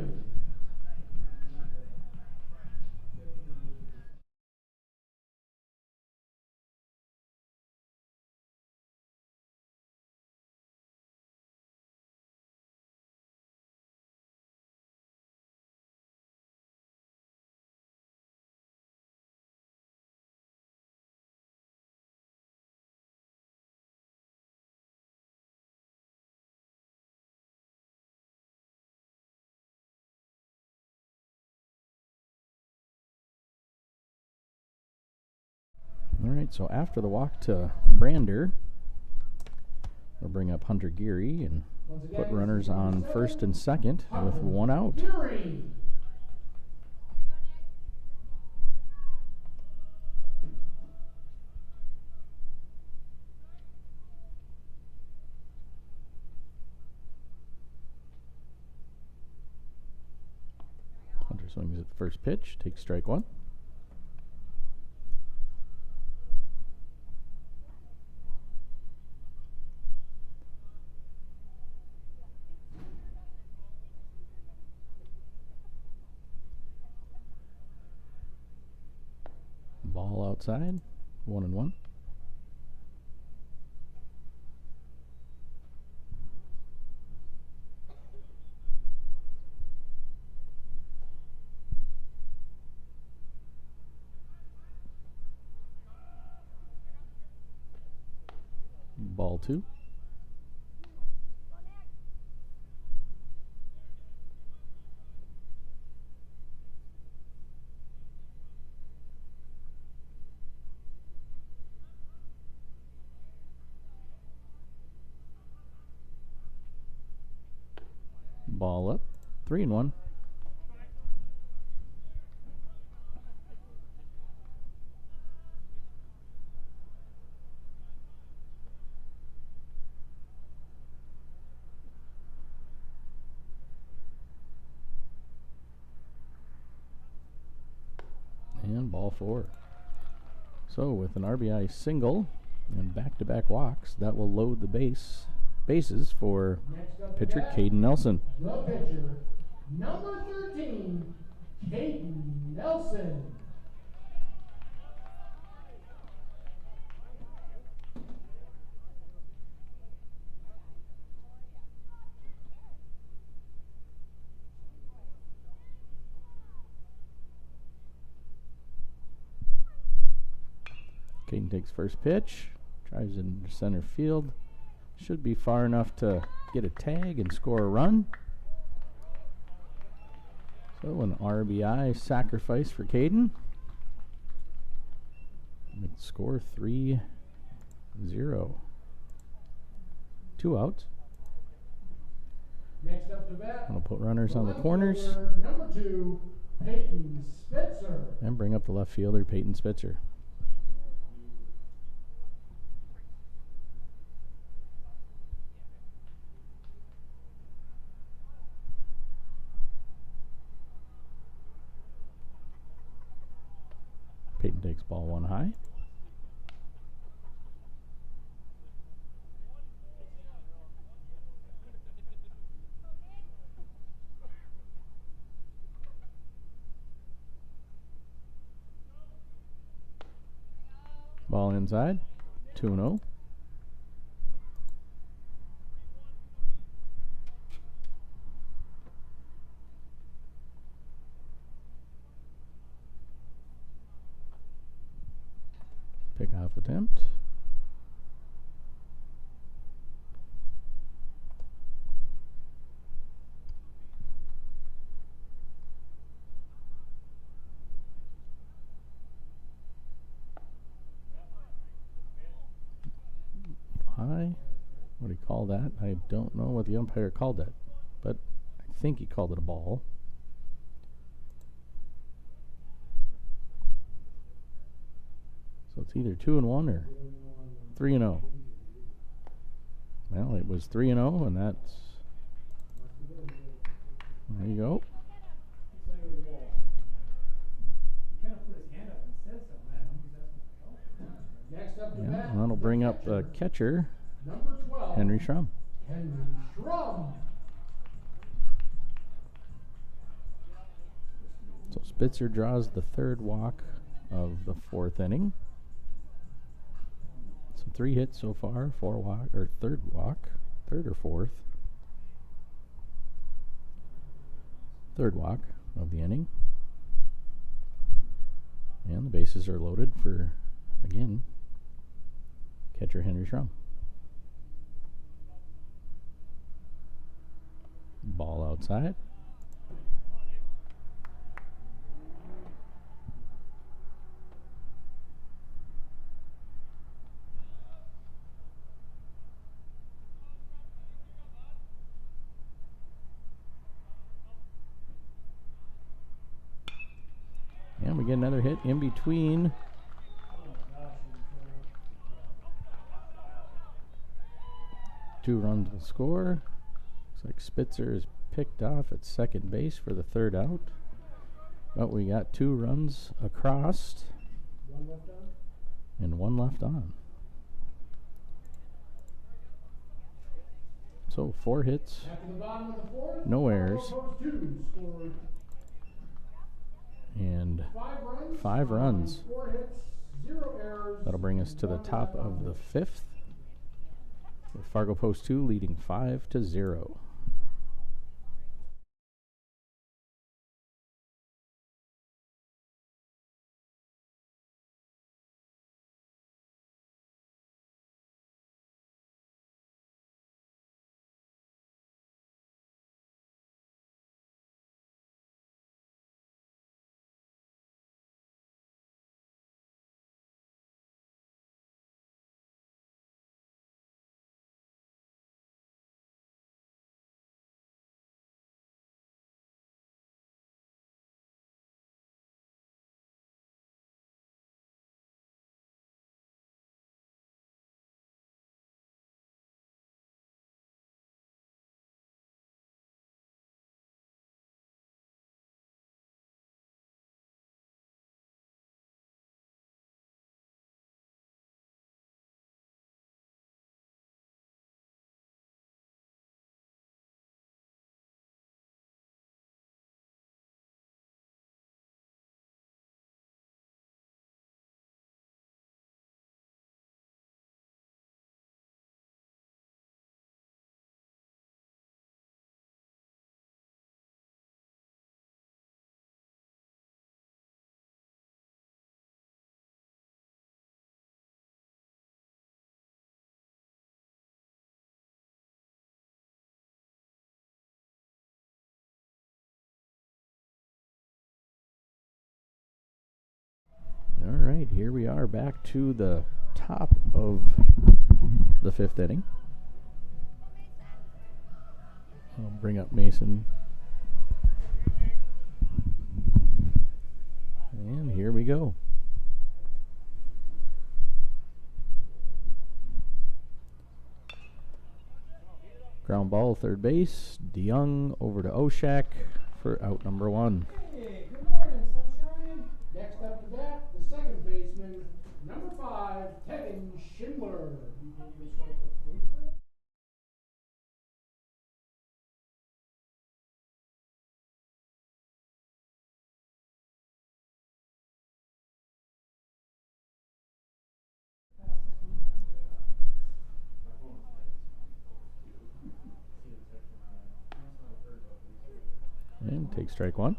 Speaker 2: All right, so after the walk to Brander, we'll bring up Hunter Geary and put runners on first and second with 1 out.
Speaker 1: Geary.
Speaker 2: Hunter swings at the first pitch, takes strike 1. Ball outside, 1-1. Ball 2. Ball up, 3-1. And ball 4. So with an RBI single and back-to-back walks, that will load the bases for pitcher Caden Nelson.
Speaker 1: The pitcher, number 13, Caden Nelson.
Speaker 2: Caden takes first pitch, drives into center field. Should be far enough to get a tag and score a run. So an RBI sacrifice for Caden. Make the score 3-0. 2 outs.
Speaker 1: Next up to bat.
Speaker 2: I'll put runners on the
Speaker 1: left
Speaker 2: corners.
Speaker 1: fielder, number 2, Peyton Spitzer.
Speaker 2: And bring up the left fielder, Peyton Spitzer. Peyton takes ball 1 high. Ball inside, 2-0. Pickoff attempt. High. What do you call that? I don't know what the umpire called that, but I think he called it a ball. So it's either 2-1 or 3-0. Well, it was 3-0, and that's, there you go.
Speaker 1: Next up to
Speaker 2: Yeah,
Speaker 1: bat.
Speaker 2: and that'll bring up catcher
Speaker 1: Number 12,
Speaker 2: Henry Schrum.
Speaker 1: Henry Schrum.
Speaker 2: So Spitzer draws the 3rd walk of the 4th inning. So 3 hits so far, 4 walk or 3rd walk, 3rd or 4th. 3rd walk of the inning. And the bases are loaded for, again, catcher Henry Schrum. Ball outside. And we get another hit in between. Two runs will score. Looks like Spitzer is picked off at second base for the 3rd out. But we got 2 runs across and 1 left on. So 4 hits,
Speaker 1: After the bottom of the 4th,
Speaker 2: no errors,
Speaker 1: Fargo Post 2 scored
Speaker 2: and
Speaker 1: 5 runs.
Speaker 2: 5 runs.
Speaker 1: 4 hits, 0 errors.
Speaker 2: That'll bring us to the top of the 5th, with Fargo Post 2 leading 5-0. All right, here we are back to the top of the 5th inning. I'll bring up Mason. And here we go. Ground ball, third base. DeYoung over to Oshak for out number 1.
Speaker 1: Hey, good morning, sunshine. Next up to bat, the second baseman, number 5, Kevin Schindler.
Speaker 2: And take strike 1.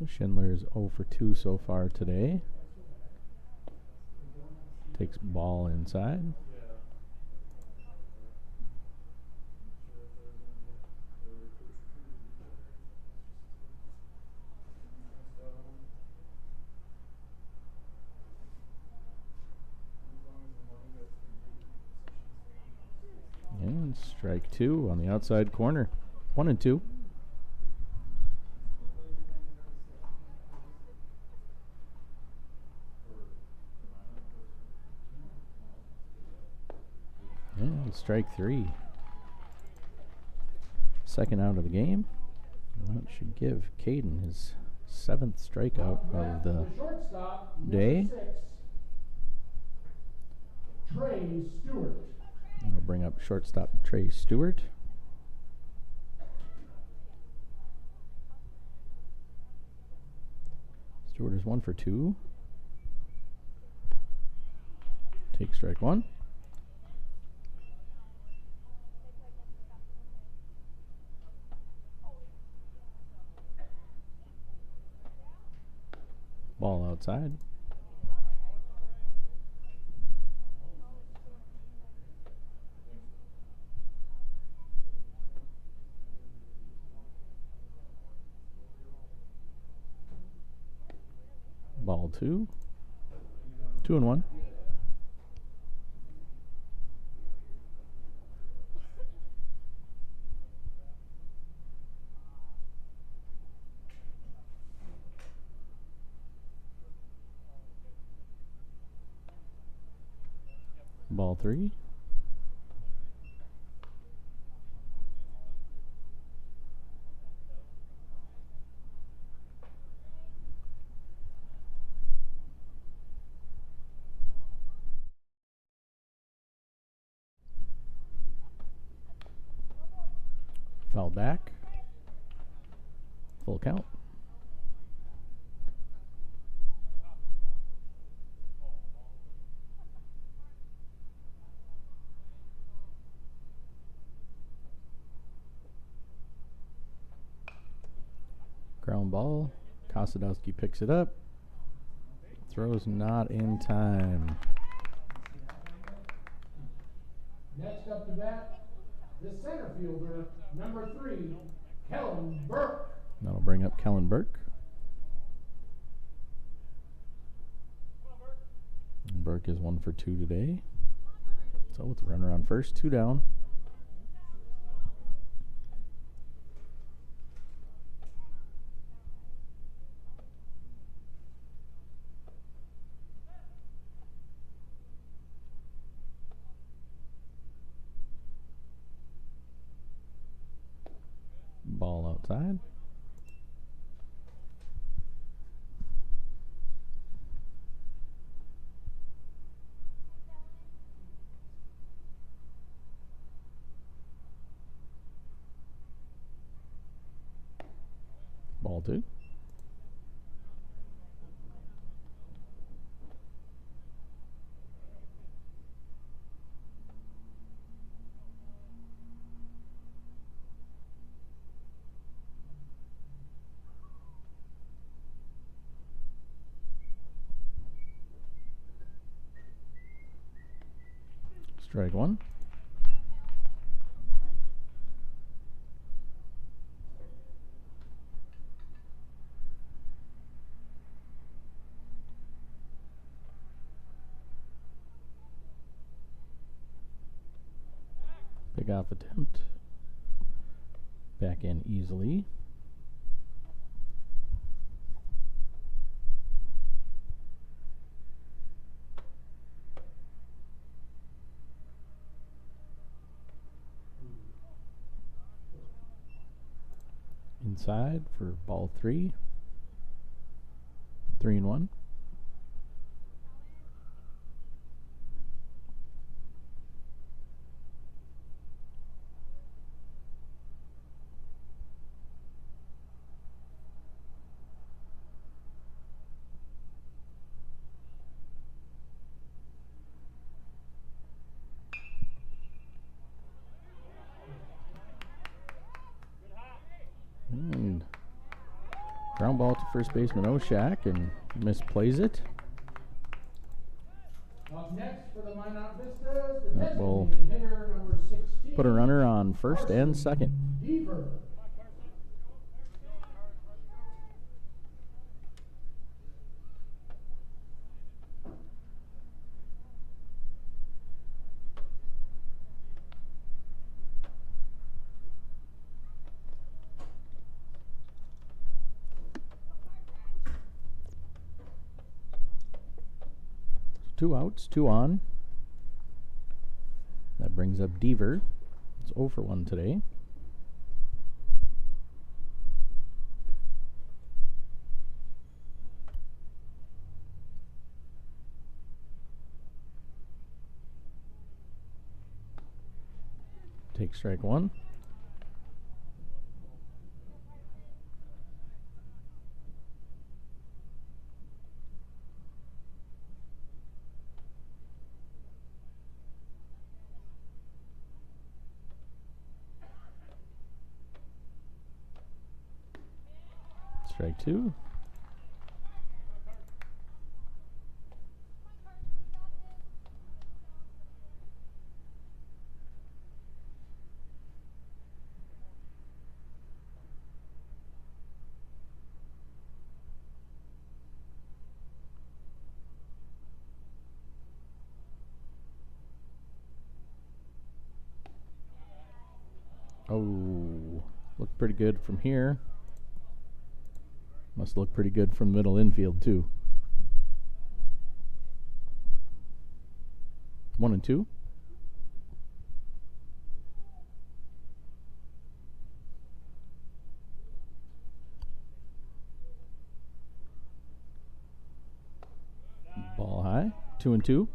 Speaker 2: Schindler is 0 for 2 so far today. Takes ball inside. And strike 2 on the outside corner. 1 and 2. And strike 3. Second out of the game. And that should give Caden his 7th strikeout of the day.
Speaker 1: Trey Stewart.
Speaker 2: I'll bring up shortstop Trey Stewart. Stewart is 1 for 2. Take strike 1. Ball outside. Ball 2. 2 and 1. Ball 3. Foul back. Full count. Ground ball. Kosadowski picks it up. Throws not in time.
Speaker 1: Next up to bat, the center fielder, number 3, Kellen Burke.
Speaker 2: That'll bring up Kellen Burke. And Burke is 1 for 2 today. So with the runner on first, 2 down. Ball outside. Ball 2. Strike 1. Kickoff attempt. Back in easily. Inside for ball 3. 3-1. And ground ball to first baseman Oshak and misplays it.
Speaker 1: Up next for the Minot Vistas, the
Speaker 2: That will
Speaker 1: designated hitter number 16.
Speaker 2: put a runner on first and second.
Speaker 1: Deaver.
Speaker 2: Two outs, 2 on. That brings up Deaver. It's 0 for 1 today. Take strike 1. Strike 2. Oh, looked pretty good from here. Must look pretty good from middle infield too. 1-2. Ball high. 2-2.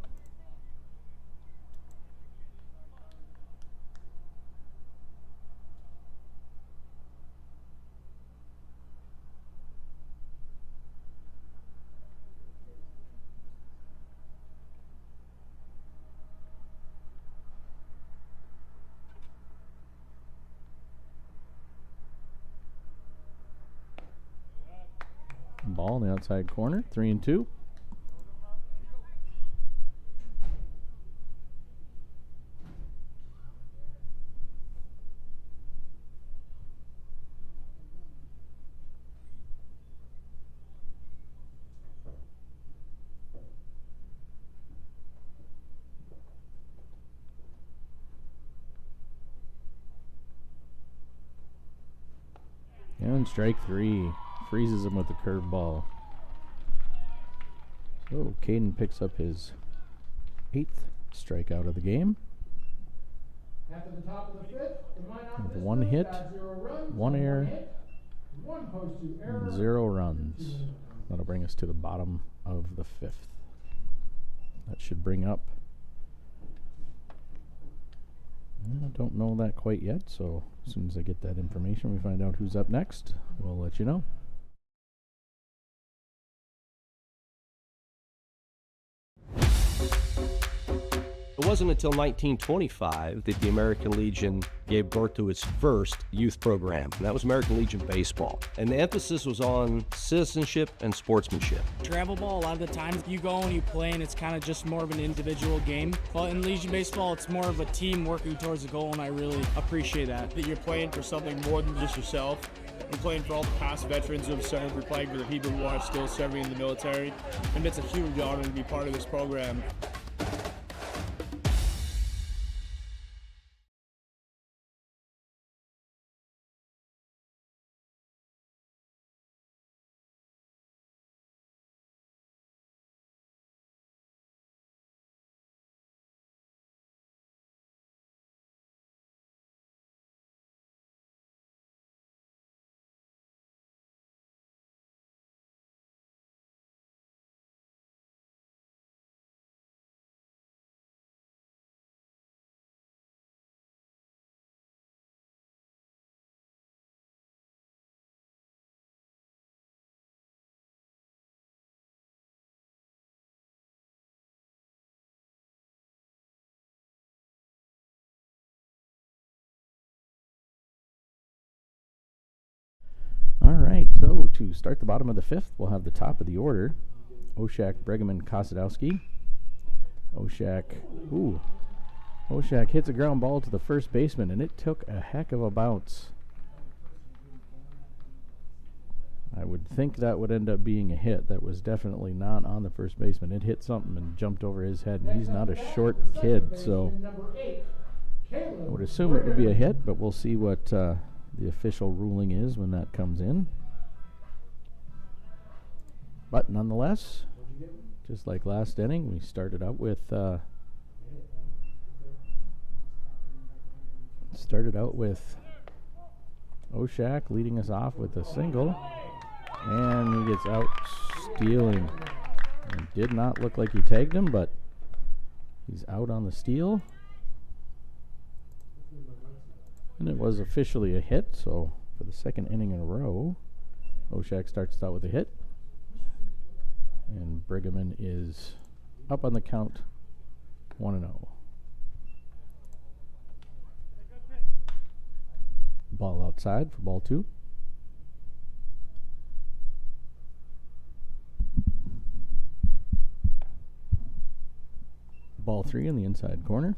Speaker 2: Ball in the outside corner. 3-2. And strike 3. Freezes him with a curveball. So Caden picks up his 8th strikeout of the game.
Speaker 1: After the top of the 5th, the Minot
Speaker 2: With
Speaker 1: Vistas
Speaker 2: 1 hit,
Speaker 1: had 0 runs,
Speaker 2: 1 error,
Speaker 1: hit, 1 post to error,
Speaker 2: 0 runs. That'll bring us to the bottom of the 5th. That should bring up. I don't know that quite yet, so as soon as I get that information, we find out who's up next, we'll let you know.
Speaker 3: It wasn't until 1925 that the American Legion gave birth to its first youth program, and that was American Legion Baseball. And the emphasis was on citizenship and sportsmanship.
Speaker 4: Travel ball, a lot of the times you go and you play and it's kind of just more of an individual game. But in Legion Baseball, it's more of a team working towards a goal, and I really appreciate that.
Speaker 5: That you're playing for something more than just yourself. You're playing for all the past veterans who have served, you're playing for the people who are still serving in the military. And it's a huge honor to be part of this program.
Speaker 2: to start the bottom of the fifth, we'll have the top of the order. Oshak, Bregeman, Kosadowski. Oshak hits a ground ball to the first baseman, and it took a heck of a bounce. I would think that would end up being a hit. That was definitely not on the first baseman. It hit something and jumped over his head, and he's not a short kid, so I would assume it would be a hit, but we'll see what the official ruling is when that comes in. But nonetheless, just like last inning, we started out with Oshak leading us off with a single, and he gets out stealing. It did not look like he tagged him, but he's out on the steal. And it was officially a hit, so for the second inning in a row, Oshak starts out with a hit. And Brigham is up on the count 1-0. Ball outside for ball 2. Ball 3 in the inside corner.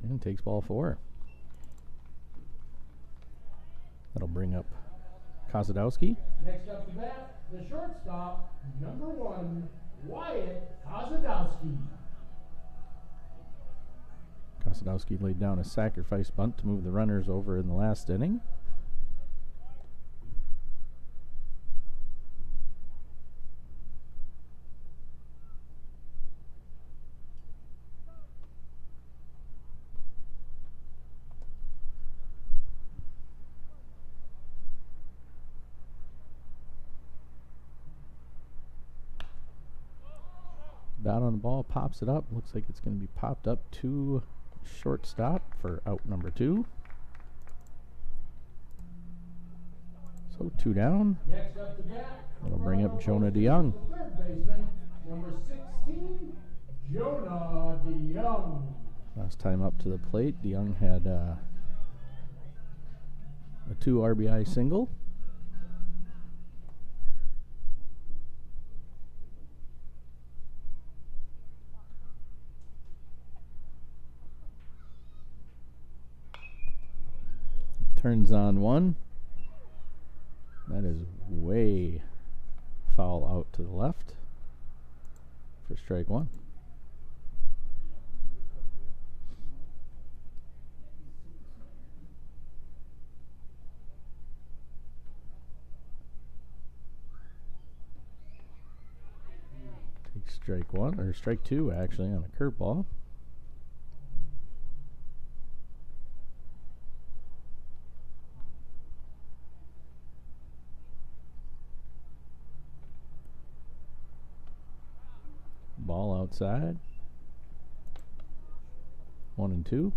Speaker 2: And takes ball 4. That'll bring up Kosadowski.
Speaker 1: Next up to bat, the shortstop, number 1, Wyatt Kosadowski.
Speaker 2: Kosadowski laid down a sacrifice bunt to move the runners over in the last inning. Bat on the ball, pops it up. Looks like it's going to be popped up to shortstop for out number 2. So 2 down.
Speaker 1: Next up to bat,
Speaker 2: that'll bring up Jonah DeYoung.
Speaker 1: third baseman, number 16, Jonah DeYoung.
Speaker 2: Last time up to the plate, DeYoung had a 2 RBI single. Turns on 1. That is way foul out to the left for strike 1. Take strike 1, or strike 2 actually, on a curveball. Ball outside. 1-2.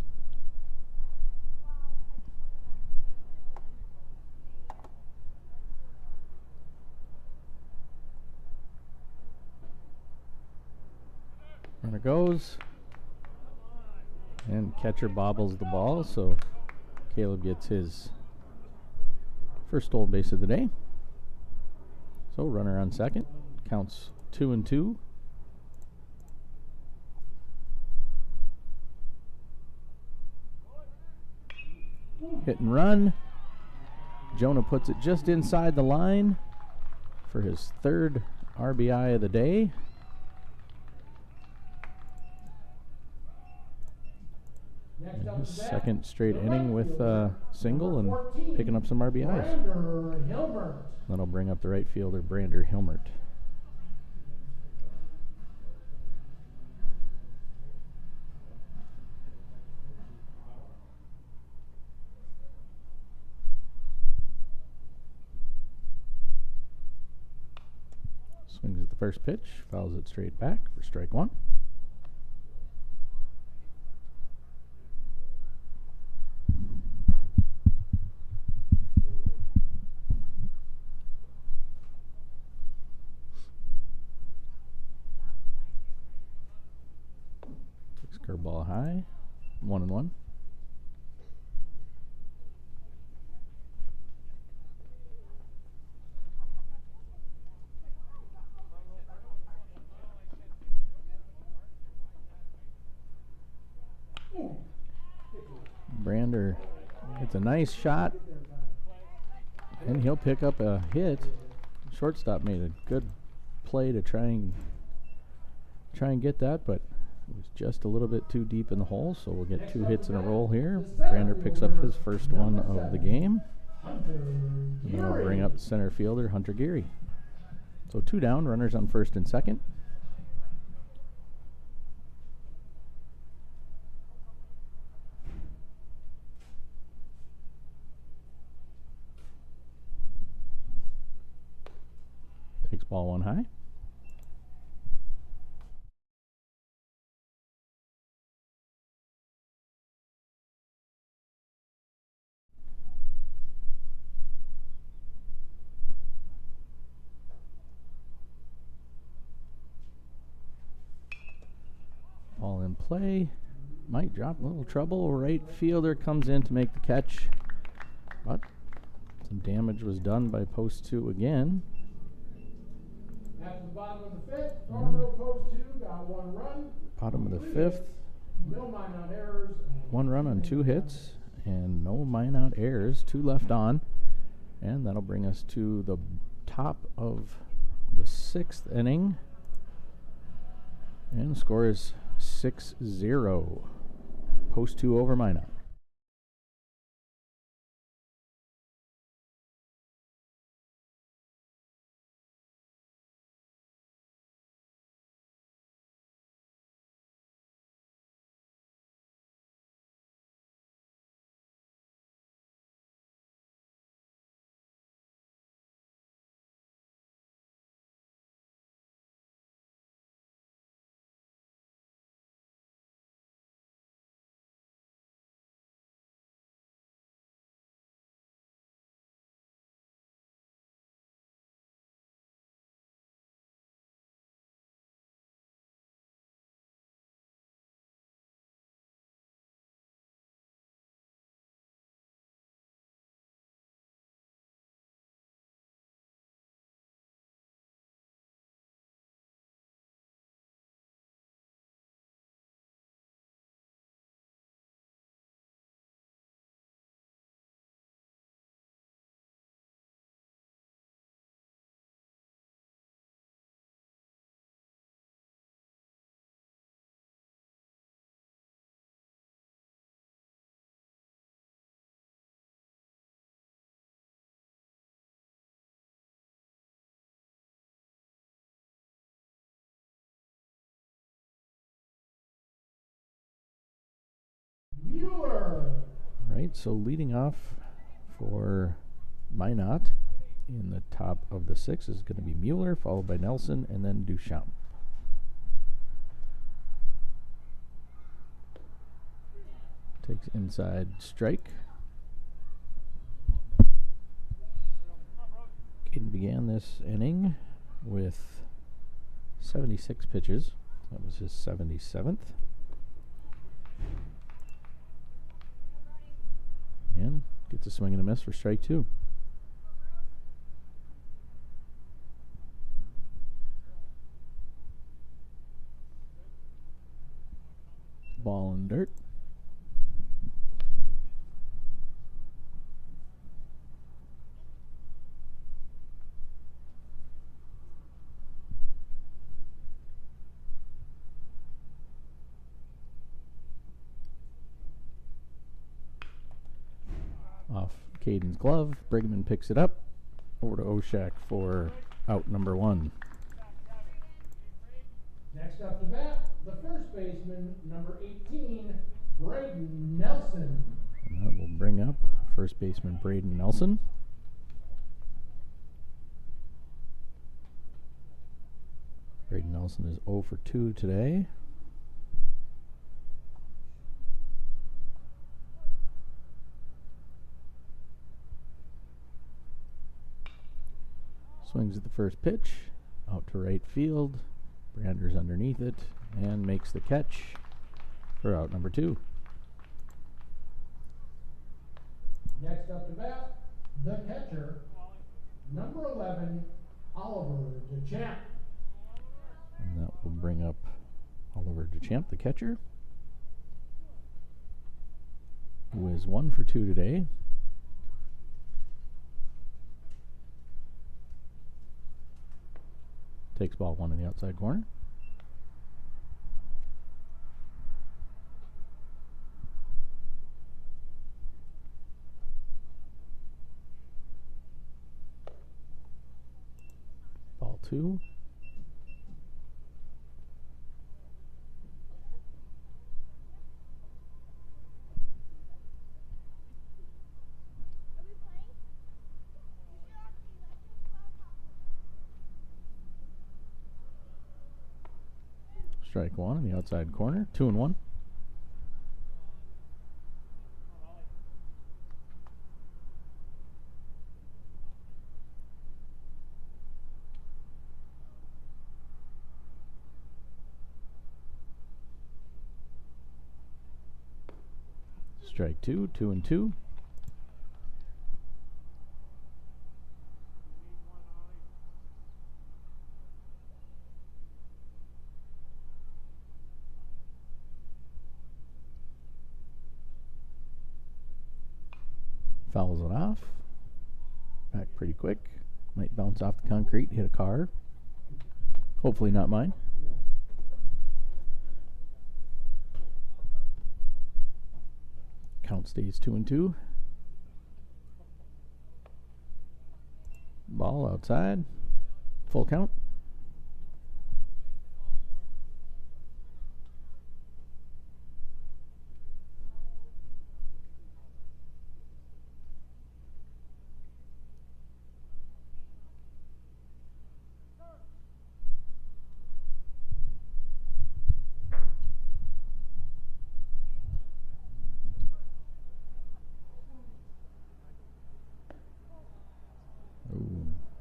Speaker 2: Runner goes. And catcher bobbles the ball, so Caleb gets his first stolen base of the day. So runner on second. Counts 2-2. Hit and run. Jonah puts it just inside the line for his 3rd RBI of the day. His 2nd straight inning with a single and picking up some RBIs. That'll bring up the right fielder, Brander Hilmert. Swings at the first pitch, fouls it straight back for strike 1. Curveball high. 1-1. Brander gets a nice shot, and he'll pick up a hit. Shortstop made a good play to try and get that, but it was just a little bit too deep in the hole, so we'll get 2 hits in a row here. Brander picks up his first one of the game. And then we'll bring up center fielder Hunter Geary. So 2 down, runners on first and second. Takes ball 1 high. Ball in play. Might drop a little trouble. Right fielder comes in to make the catch, but some damage was done by post 2 again.
Speaker 1: After the bottom of the 5th, Fargo post 2 got 1 run.
Speaker 2: Bottom of the 5th.
Speaker 1: No Minot errors.
Speaker 2: 1 run on 2 hits and no Minot errors. 2 left on. And that'll bring us to the top of the 6th inning. And the score is 6-0. Post 2 over Minot.
Speaker 1: Mueller.
Speaker 2: Right, so leading off for Minot in the top of the 6 is going to be Mueller, followed by Nelson, and then Duchamp. Takes inside strike. Caden began this inning with 76 pitches. That was his 77th. And gets a swing and a miss for strike 2. Ball in dirt. Off Caden's glove. Brigman picks it up. Over to Oshak for out number 1.
Speaker 1: Next up to bat, the first baseman, number 18, Braden Nelson.
Speaker 2: And that will bring up first baseman Braden Nelson. Braden Nelson is 0 for 2 today. Swings at the first pitch, out to right field. Brander's underneath it and makes the catch for out number 2.
Speaker 1: Next up to bat, the catcher, number 11, Oliver DeChamp.
Speaker 2: And that will bring up Oliver DeChamp, the catcher, who is 1 for 2 today. Takes ball 1 in the outside corner. Ball 2. Strike 1 in the outside corner. 2-1. Strike 2, 2-2. Fouls it off. Back pretty quick. Might bounce off the concrete, hit a car. Hopefully not mine. Count stays 2-2. Ball outside. Full count.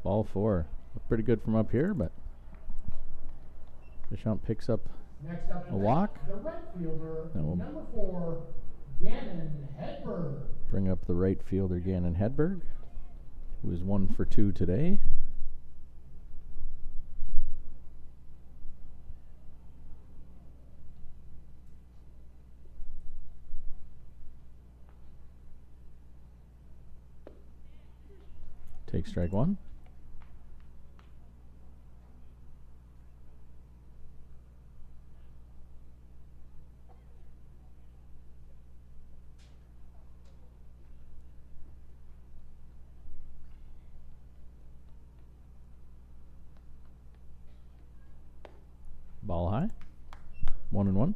Speaker 2: Ball 4. Looked pretty good from up here, but Deschamps picks up a walk.
Speaker 1: The right fielder,
Speaker 2: That will
Speaker 1: number 4, Gannon Hedberg.
Speaker 2: bring up the right fielder, Gannon Hedberg, who is 1 for 2 today. Take strike 1. Ball high. 1-1.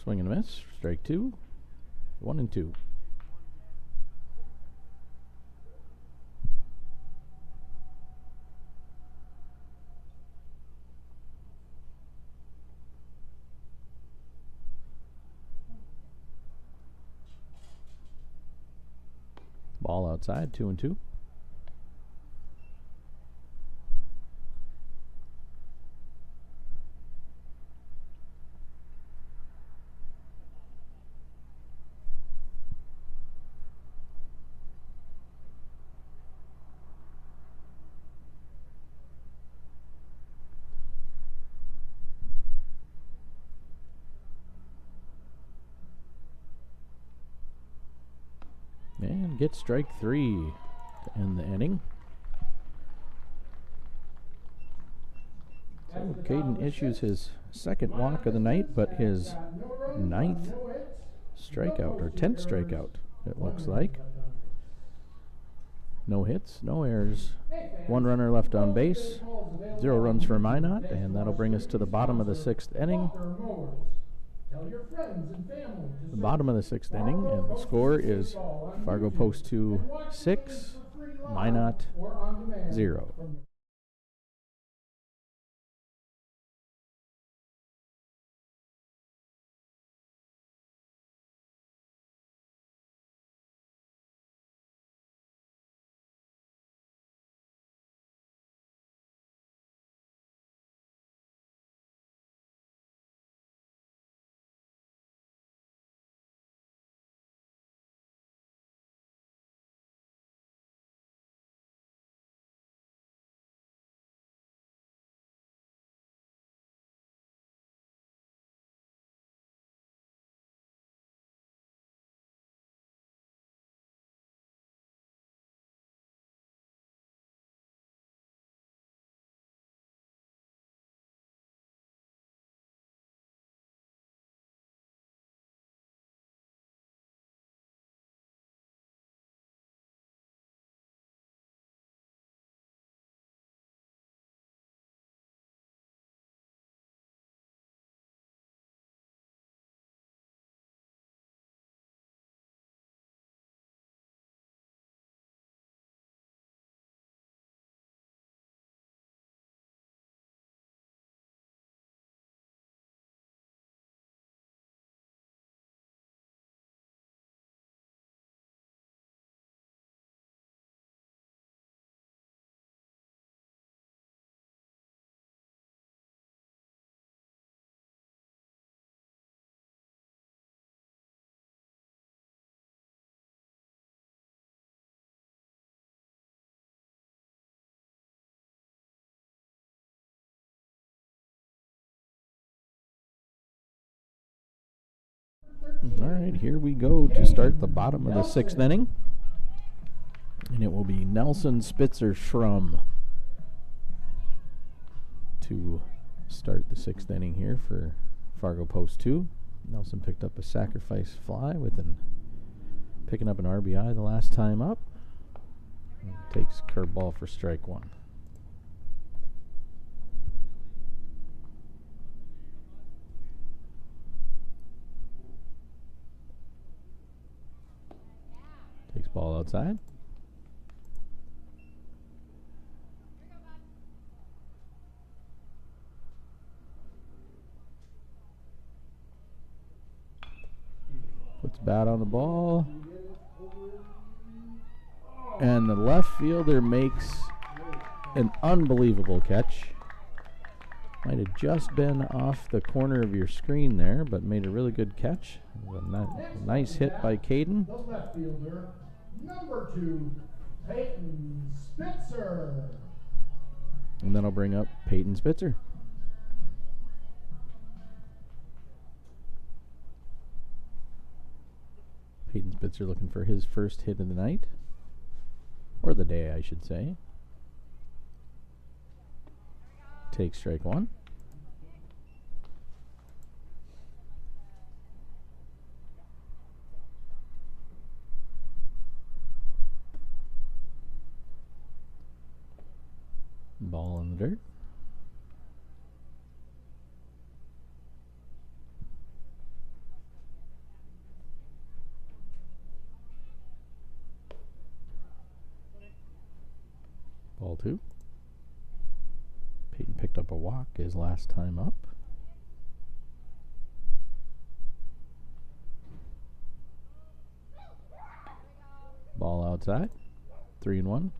Speaker 2: Swing and a miss. Strike 2. 1-2. Ball outside. 2-2. And get strike 3 to end the inning. So Caden issues his second walk of the night, but his 9th strikeout, or 10th strikeout, it looks like. No hits, no errors. 1 runner left on base, 0 runs for Minot, and that'll bring us to the bottom of the 6th inning. The bottom of the 6th inning, and the score is Fargo Post 2 6, Minot 0. All right, here we go to start the bottom of the 6th inning. And it will be Nelson Spitzer Schrum to start the 6th inning here for Fargo Post 2. Nelson picked up a sacrifice fly with picking up an RBI the last time up. And takes curveball for strike 1. Takes ball outside. Puts bat on the ball. And the left fielder makes an unbelievable catch. Might have just been off the corner of your screen there, but made a really good catch. A nice hit by Caden.
Speaker 1: The left fielder, number 2, Peyton Spitzer.
Speaker 2: And then I'll bring up Peyton Spitzer. Peyton Spitzer looking for his first hit of the night. Or the day, I should say. Takes strike 1. Ball in the dirt. Ball 2. Peyton picked up a walk his last time up. Ball outside. 3-1.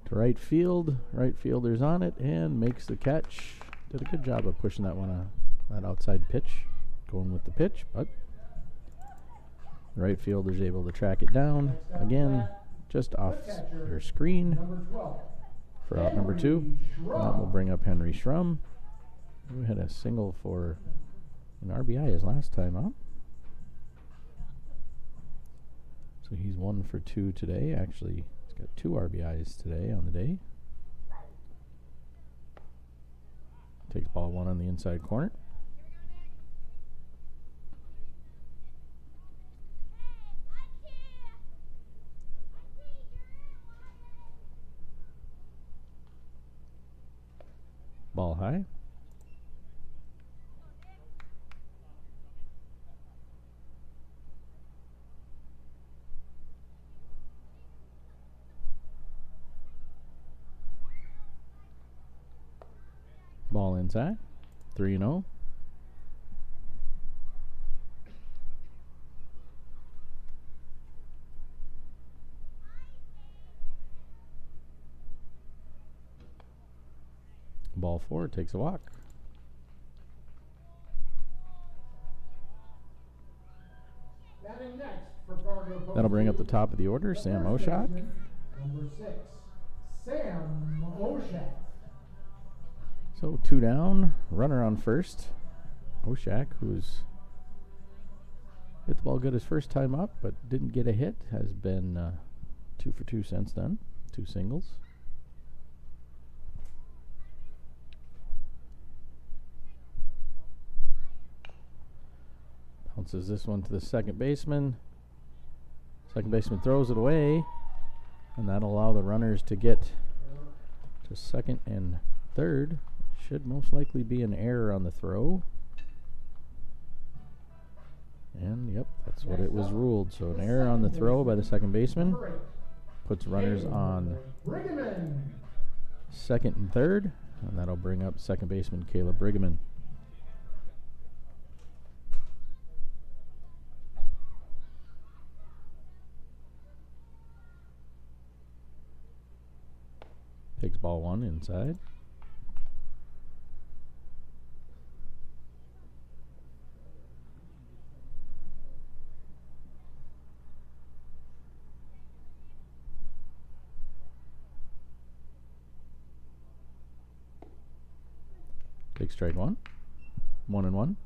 Speaker 2: To right field. Right fielder's on it and makes the catch. Did a good job of pushing that one, that outside pitch, going with the pitch, but the right fielder's able to track it down again, just off her screen for out number 2. And that will bring up Henry Schrum, who had a single for an RBI his last time up. So he's 1 for 2 today. Actually, he's got 2 RBIs today on the day. Takes ball 1 on the inside corner. Ball high. Ball inside. 3-0. Ball 4 takes a walk.
Speaker 1: Batting next for Fargo Post
Speaker 2: That'll bring up the
Speaker 1: 2,
Speaker 2: top of the order,
Speaker 1: the
Speaker 2: Sam
Speaker 1: first
Speaker 2: Oshak.
Speaker 1: baseman, number 6, Sam Oshak.
Speaker 2: So 2 down, runner on first. Oshak, who's hit the ball good his first time up, but didn't get a hit, has been 2 for 2 since then. 2 singles. Bounces this one to the second baseman. Second baseman throws it away, and that'll allow the runners to get to second and third. Should most likely be an error on the throw. And yep, that's what it was ruled. So an error on the throw by the second baseman puts runners on second and third, and that'll bring up second baseman Caleb Brigham. Takes ball 1 inside. Take strike one. 1-1.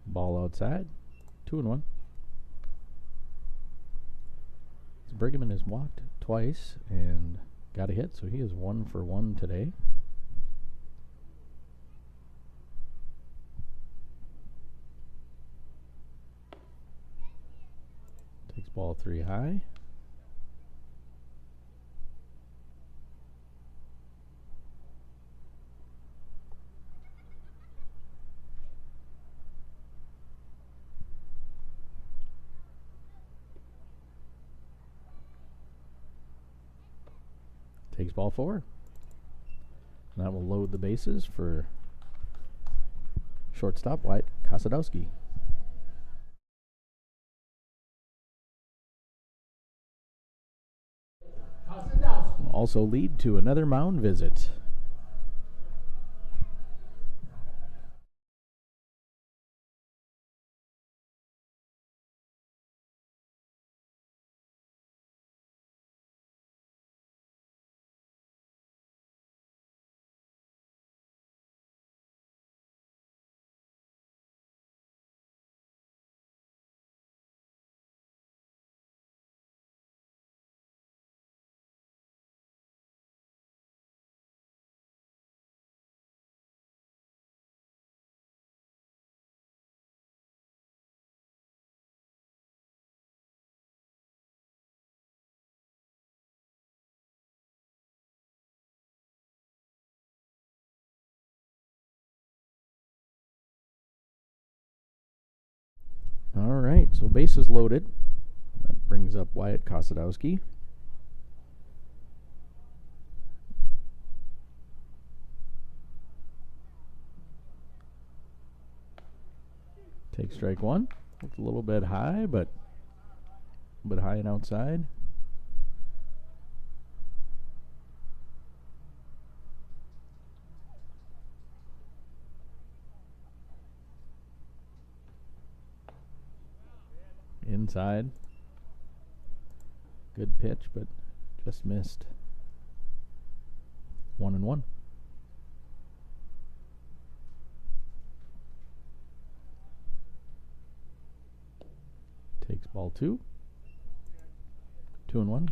Speaker 2: Ball outside. 2-1. Brigham has walked twice and got a hit, so he is 1 for 1 today. Takes ball 3 high. Takes ball 4. And that will load the bases for shortstop Wyatt Kosadowski. Will also lead to another mound visit. All right, so bases loaded. That brings up Wyatt Kosadowski. Take strike one. It's a little bit high, but a bit high and outside. Inside. Good pitch, but just missed. 1-1. Takes ball 2. 2-1.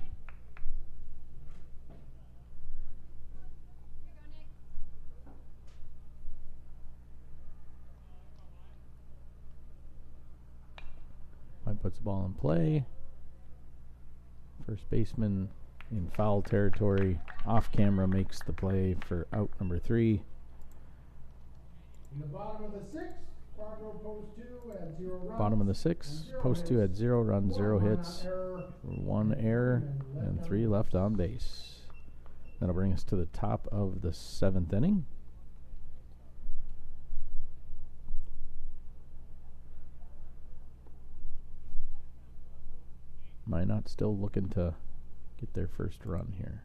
Speaker 2: Puts the ball in play. First baseman in foul territory. Off camera makes the play for out number 3.
Speaker 1: In the bottom of the 6th, Fargo post 2 at 0 runs.
Speaker 2: Bottom of the 6th, post 2 at 0 runs, 0 hits, 1 error, and 3 left on base. That'll bring us to the top of the 7th inning. Minot still looking to get their first run here.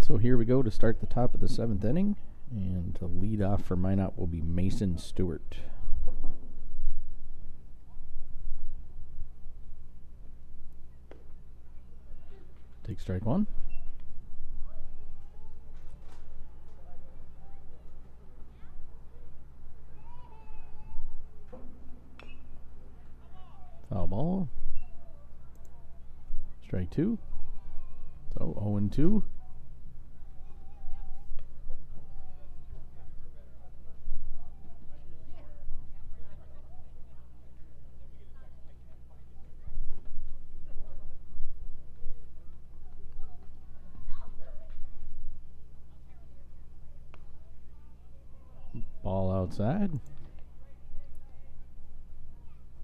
Speaker 2: So here we go to start the top of the 7th inning. And to lead off for Minot will be Mason Stewart. Take strike one. Foul ball. Strike two. So 0-2. Ball outside.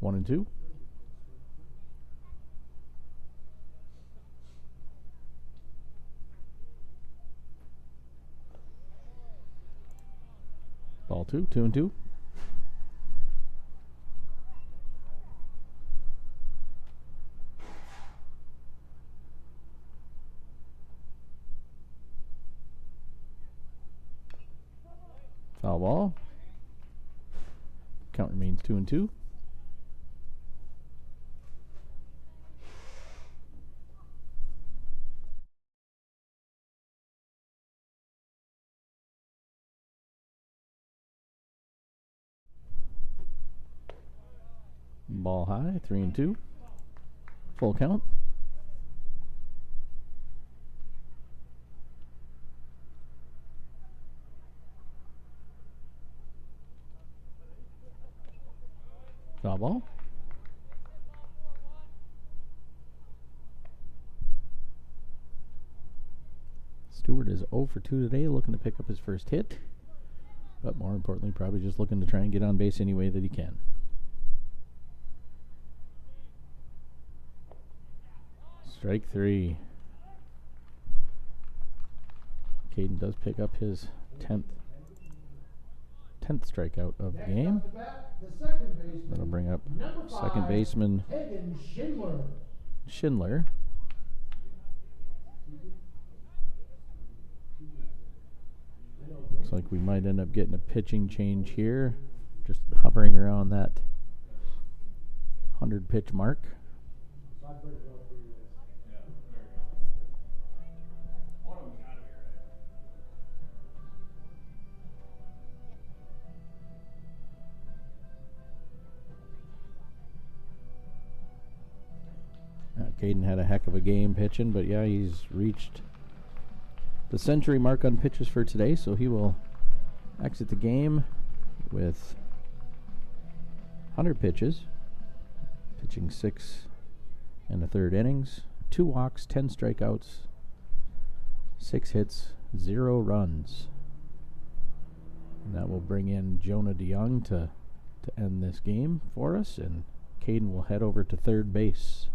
Speaker 2: 1-2. Ball 2, 2-2. Foul ball. Count remains 2-2. Ball high, 3-2. Full count. Foul ball. Stewart is 0 for 2 today, looking to pick up his first hit. But more importantly, probably just looking to try and get on base any way that he can. Strike 3. Caden does pick up his 10th strikeout of the game. That'll bring up second baseman Schindler. Looks like we might end up getting a pitching change here, just hovering around that 100 pitch mark. Caden had a heck of a game pitching, but yeah, he's reached the century mark on pitches for today, so he will exit the game with 100 pitches, pitching 6 1/3 innings, 2 walks, 10 strikeouts, 6 hits, 0 runs. And that will bring in Jonah DeYoung to end this game for us, and Caden will head over to third base.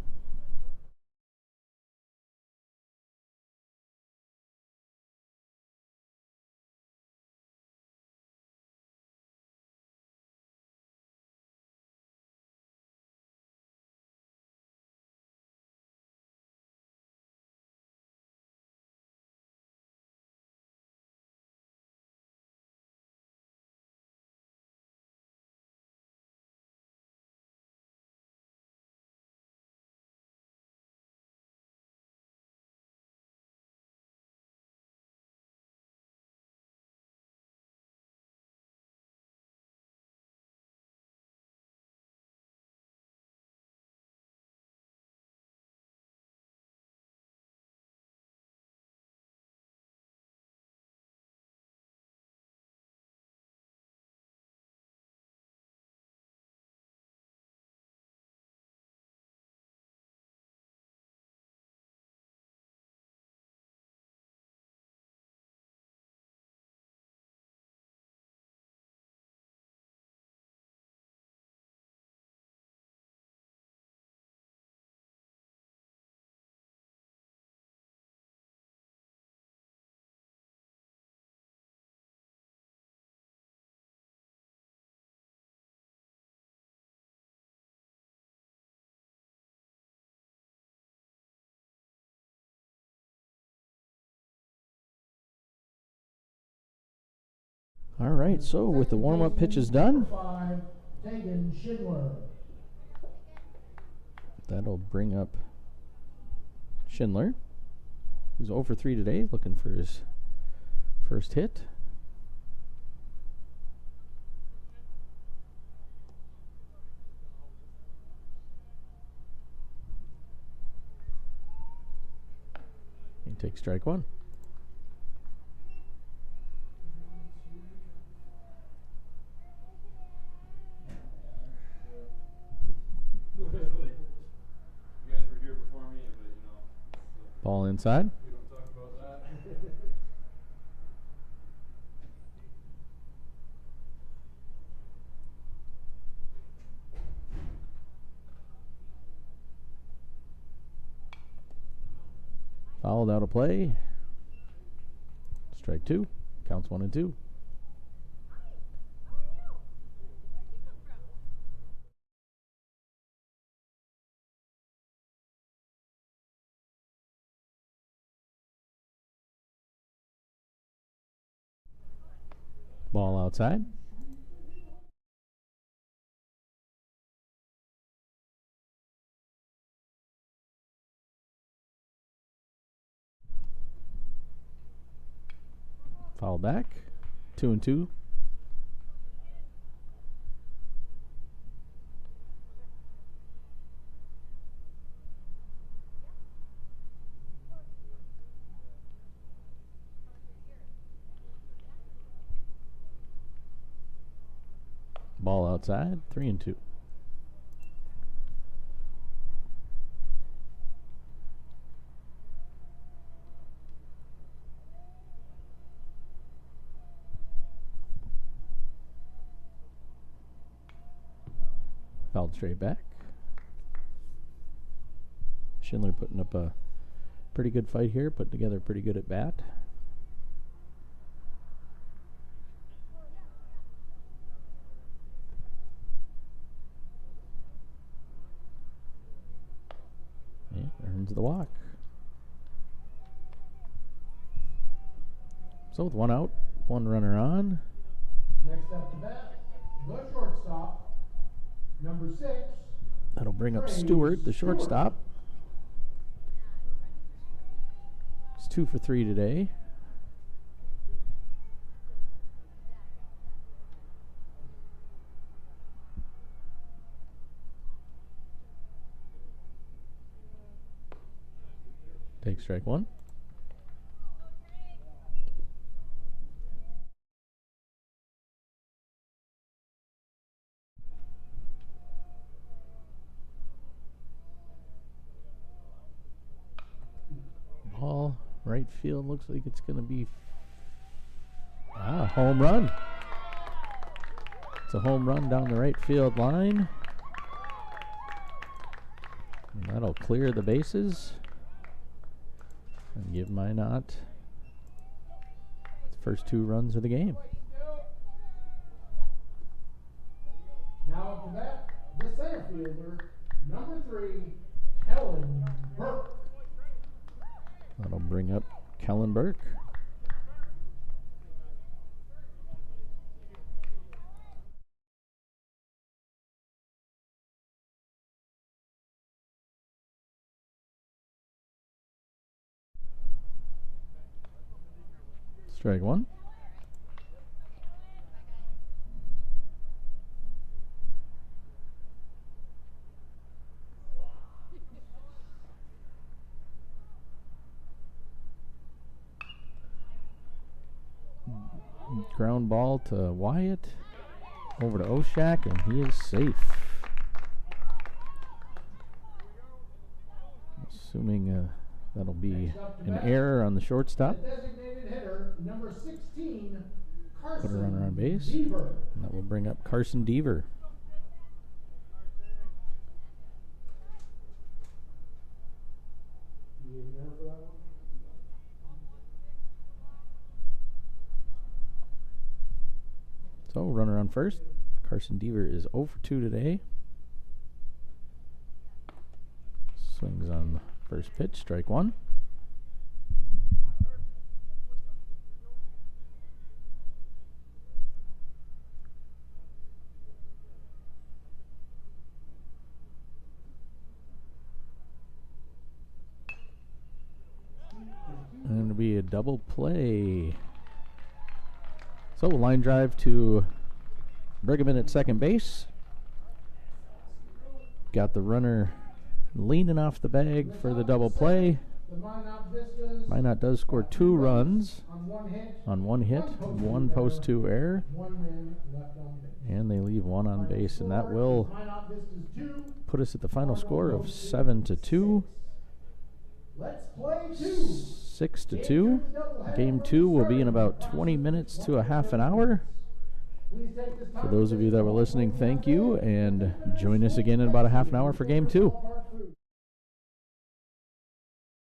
Speaker 2: All right, so with the warm-up pitches done,
Speaker 1: Number 5, Tegan Schindler.
Speaker 2: that'll bring up Schindler, who's 0 for 3 today, looking for his first hit. He takes strike 1. Ball inside. Fouled out of play. Strike 2. Counts 1 and 2. Ball outside. Foul back. 2 and 2. Ball outside. 3 and 2. Fouled straight back. Schindler putting up a pretty good fight here, putting together pretty good at bat. Yeah, earns the walk. So with 1 out, 1 runner on.
Speaker 1: Next up to bat, the shortstop, number 6.
Speaker 2: That'll bring up
Speaker 1: Trey
Speaker 2: Stewart, the
Speaker 1: Stewart.
Speaker 2: shortstop. It's 2 for 3 today. Take strike 1. Ball, right field, looks like it's going to be home run. It's a home run down the right field line. And that'll clear the bases and give Minot the first 2 runs of the game.
Speaker 1: Now up to bat, the center fielder, number 3, Helen Burke.
Speaker 2: That'll bring up Kellen Burke. Strike 1. Ground ball to Wyatt. Over to Oshak, and he is safe. Assuming that'll be an error on the shortstop.
Speaker 1: The designated hitter, number 16, Carson
Speaker 2: Put a runner on base.
Speaker 1: Deaver.
Speaker 2: And that will bring up Carson Deaver. So, runner on first. Carson Deaver is 0 for 2 today. Swings on first pitch, strike 1. double play. So line drive to Brigham at second base. Got the runner leaning off the bag for the double play. Minot does score 2 runs on 1 hit, 1 post 2 error, and they leave 1 on base, and that will put us at the final score of 7-2. 6-2. Game 2 will be in about 20 minutes to a half an hour. For those of you that were listening, thank you, and join us again in about a half an hour for Game 2.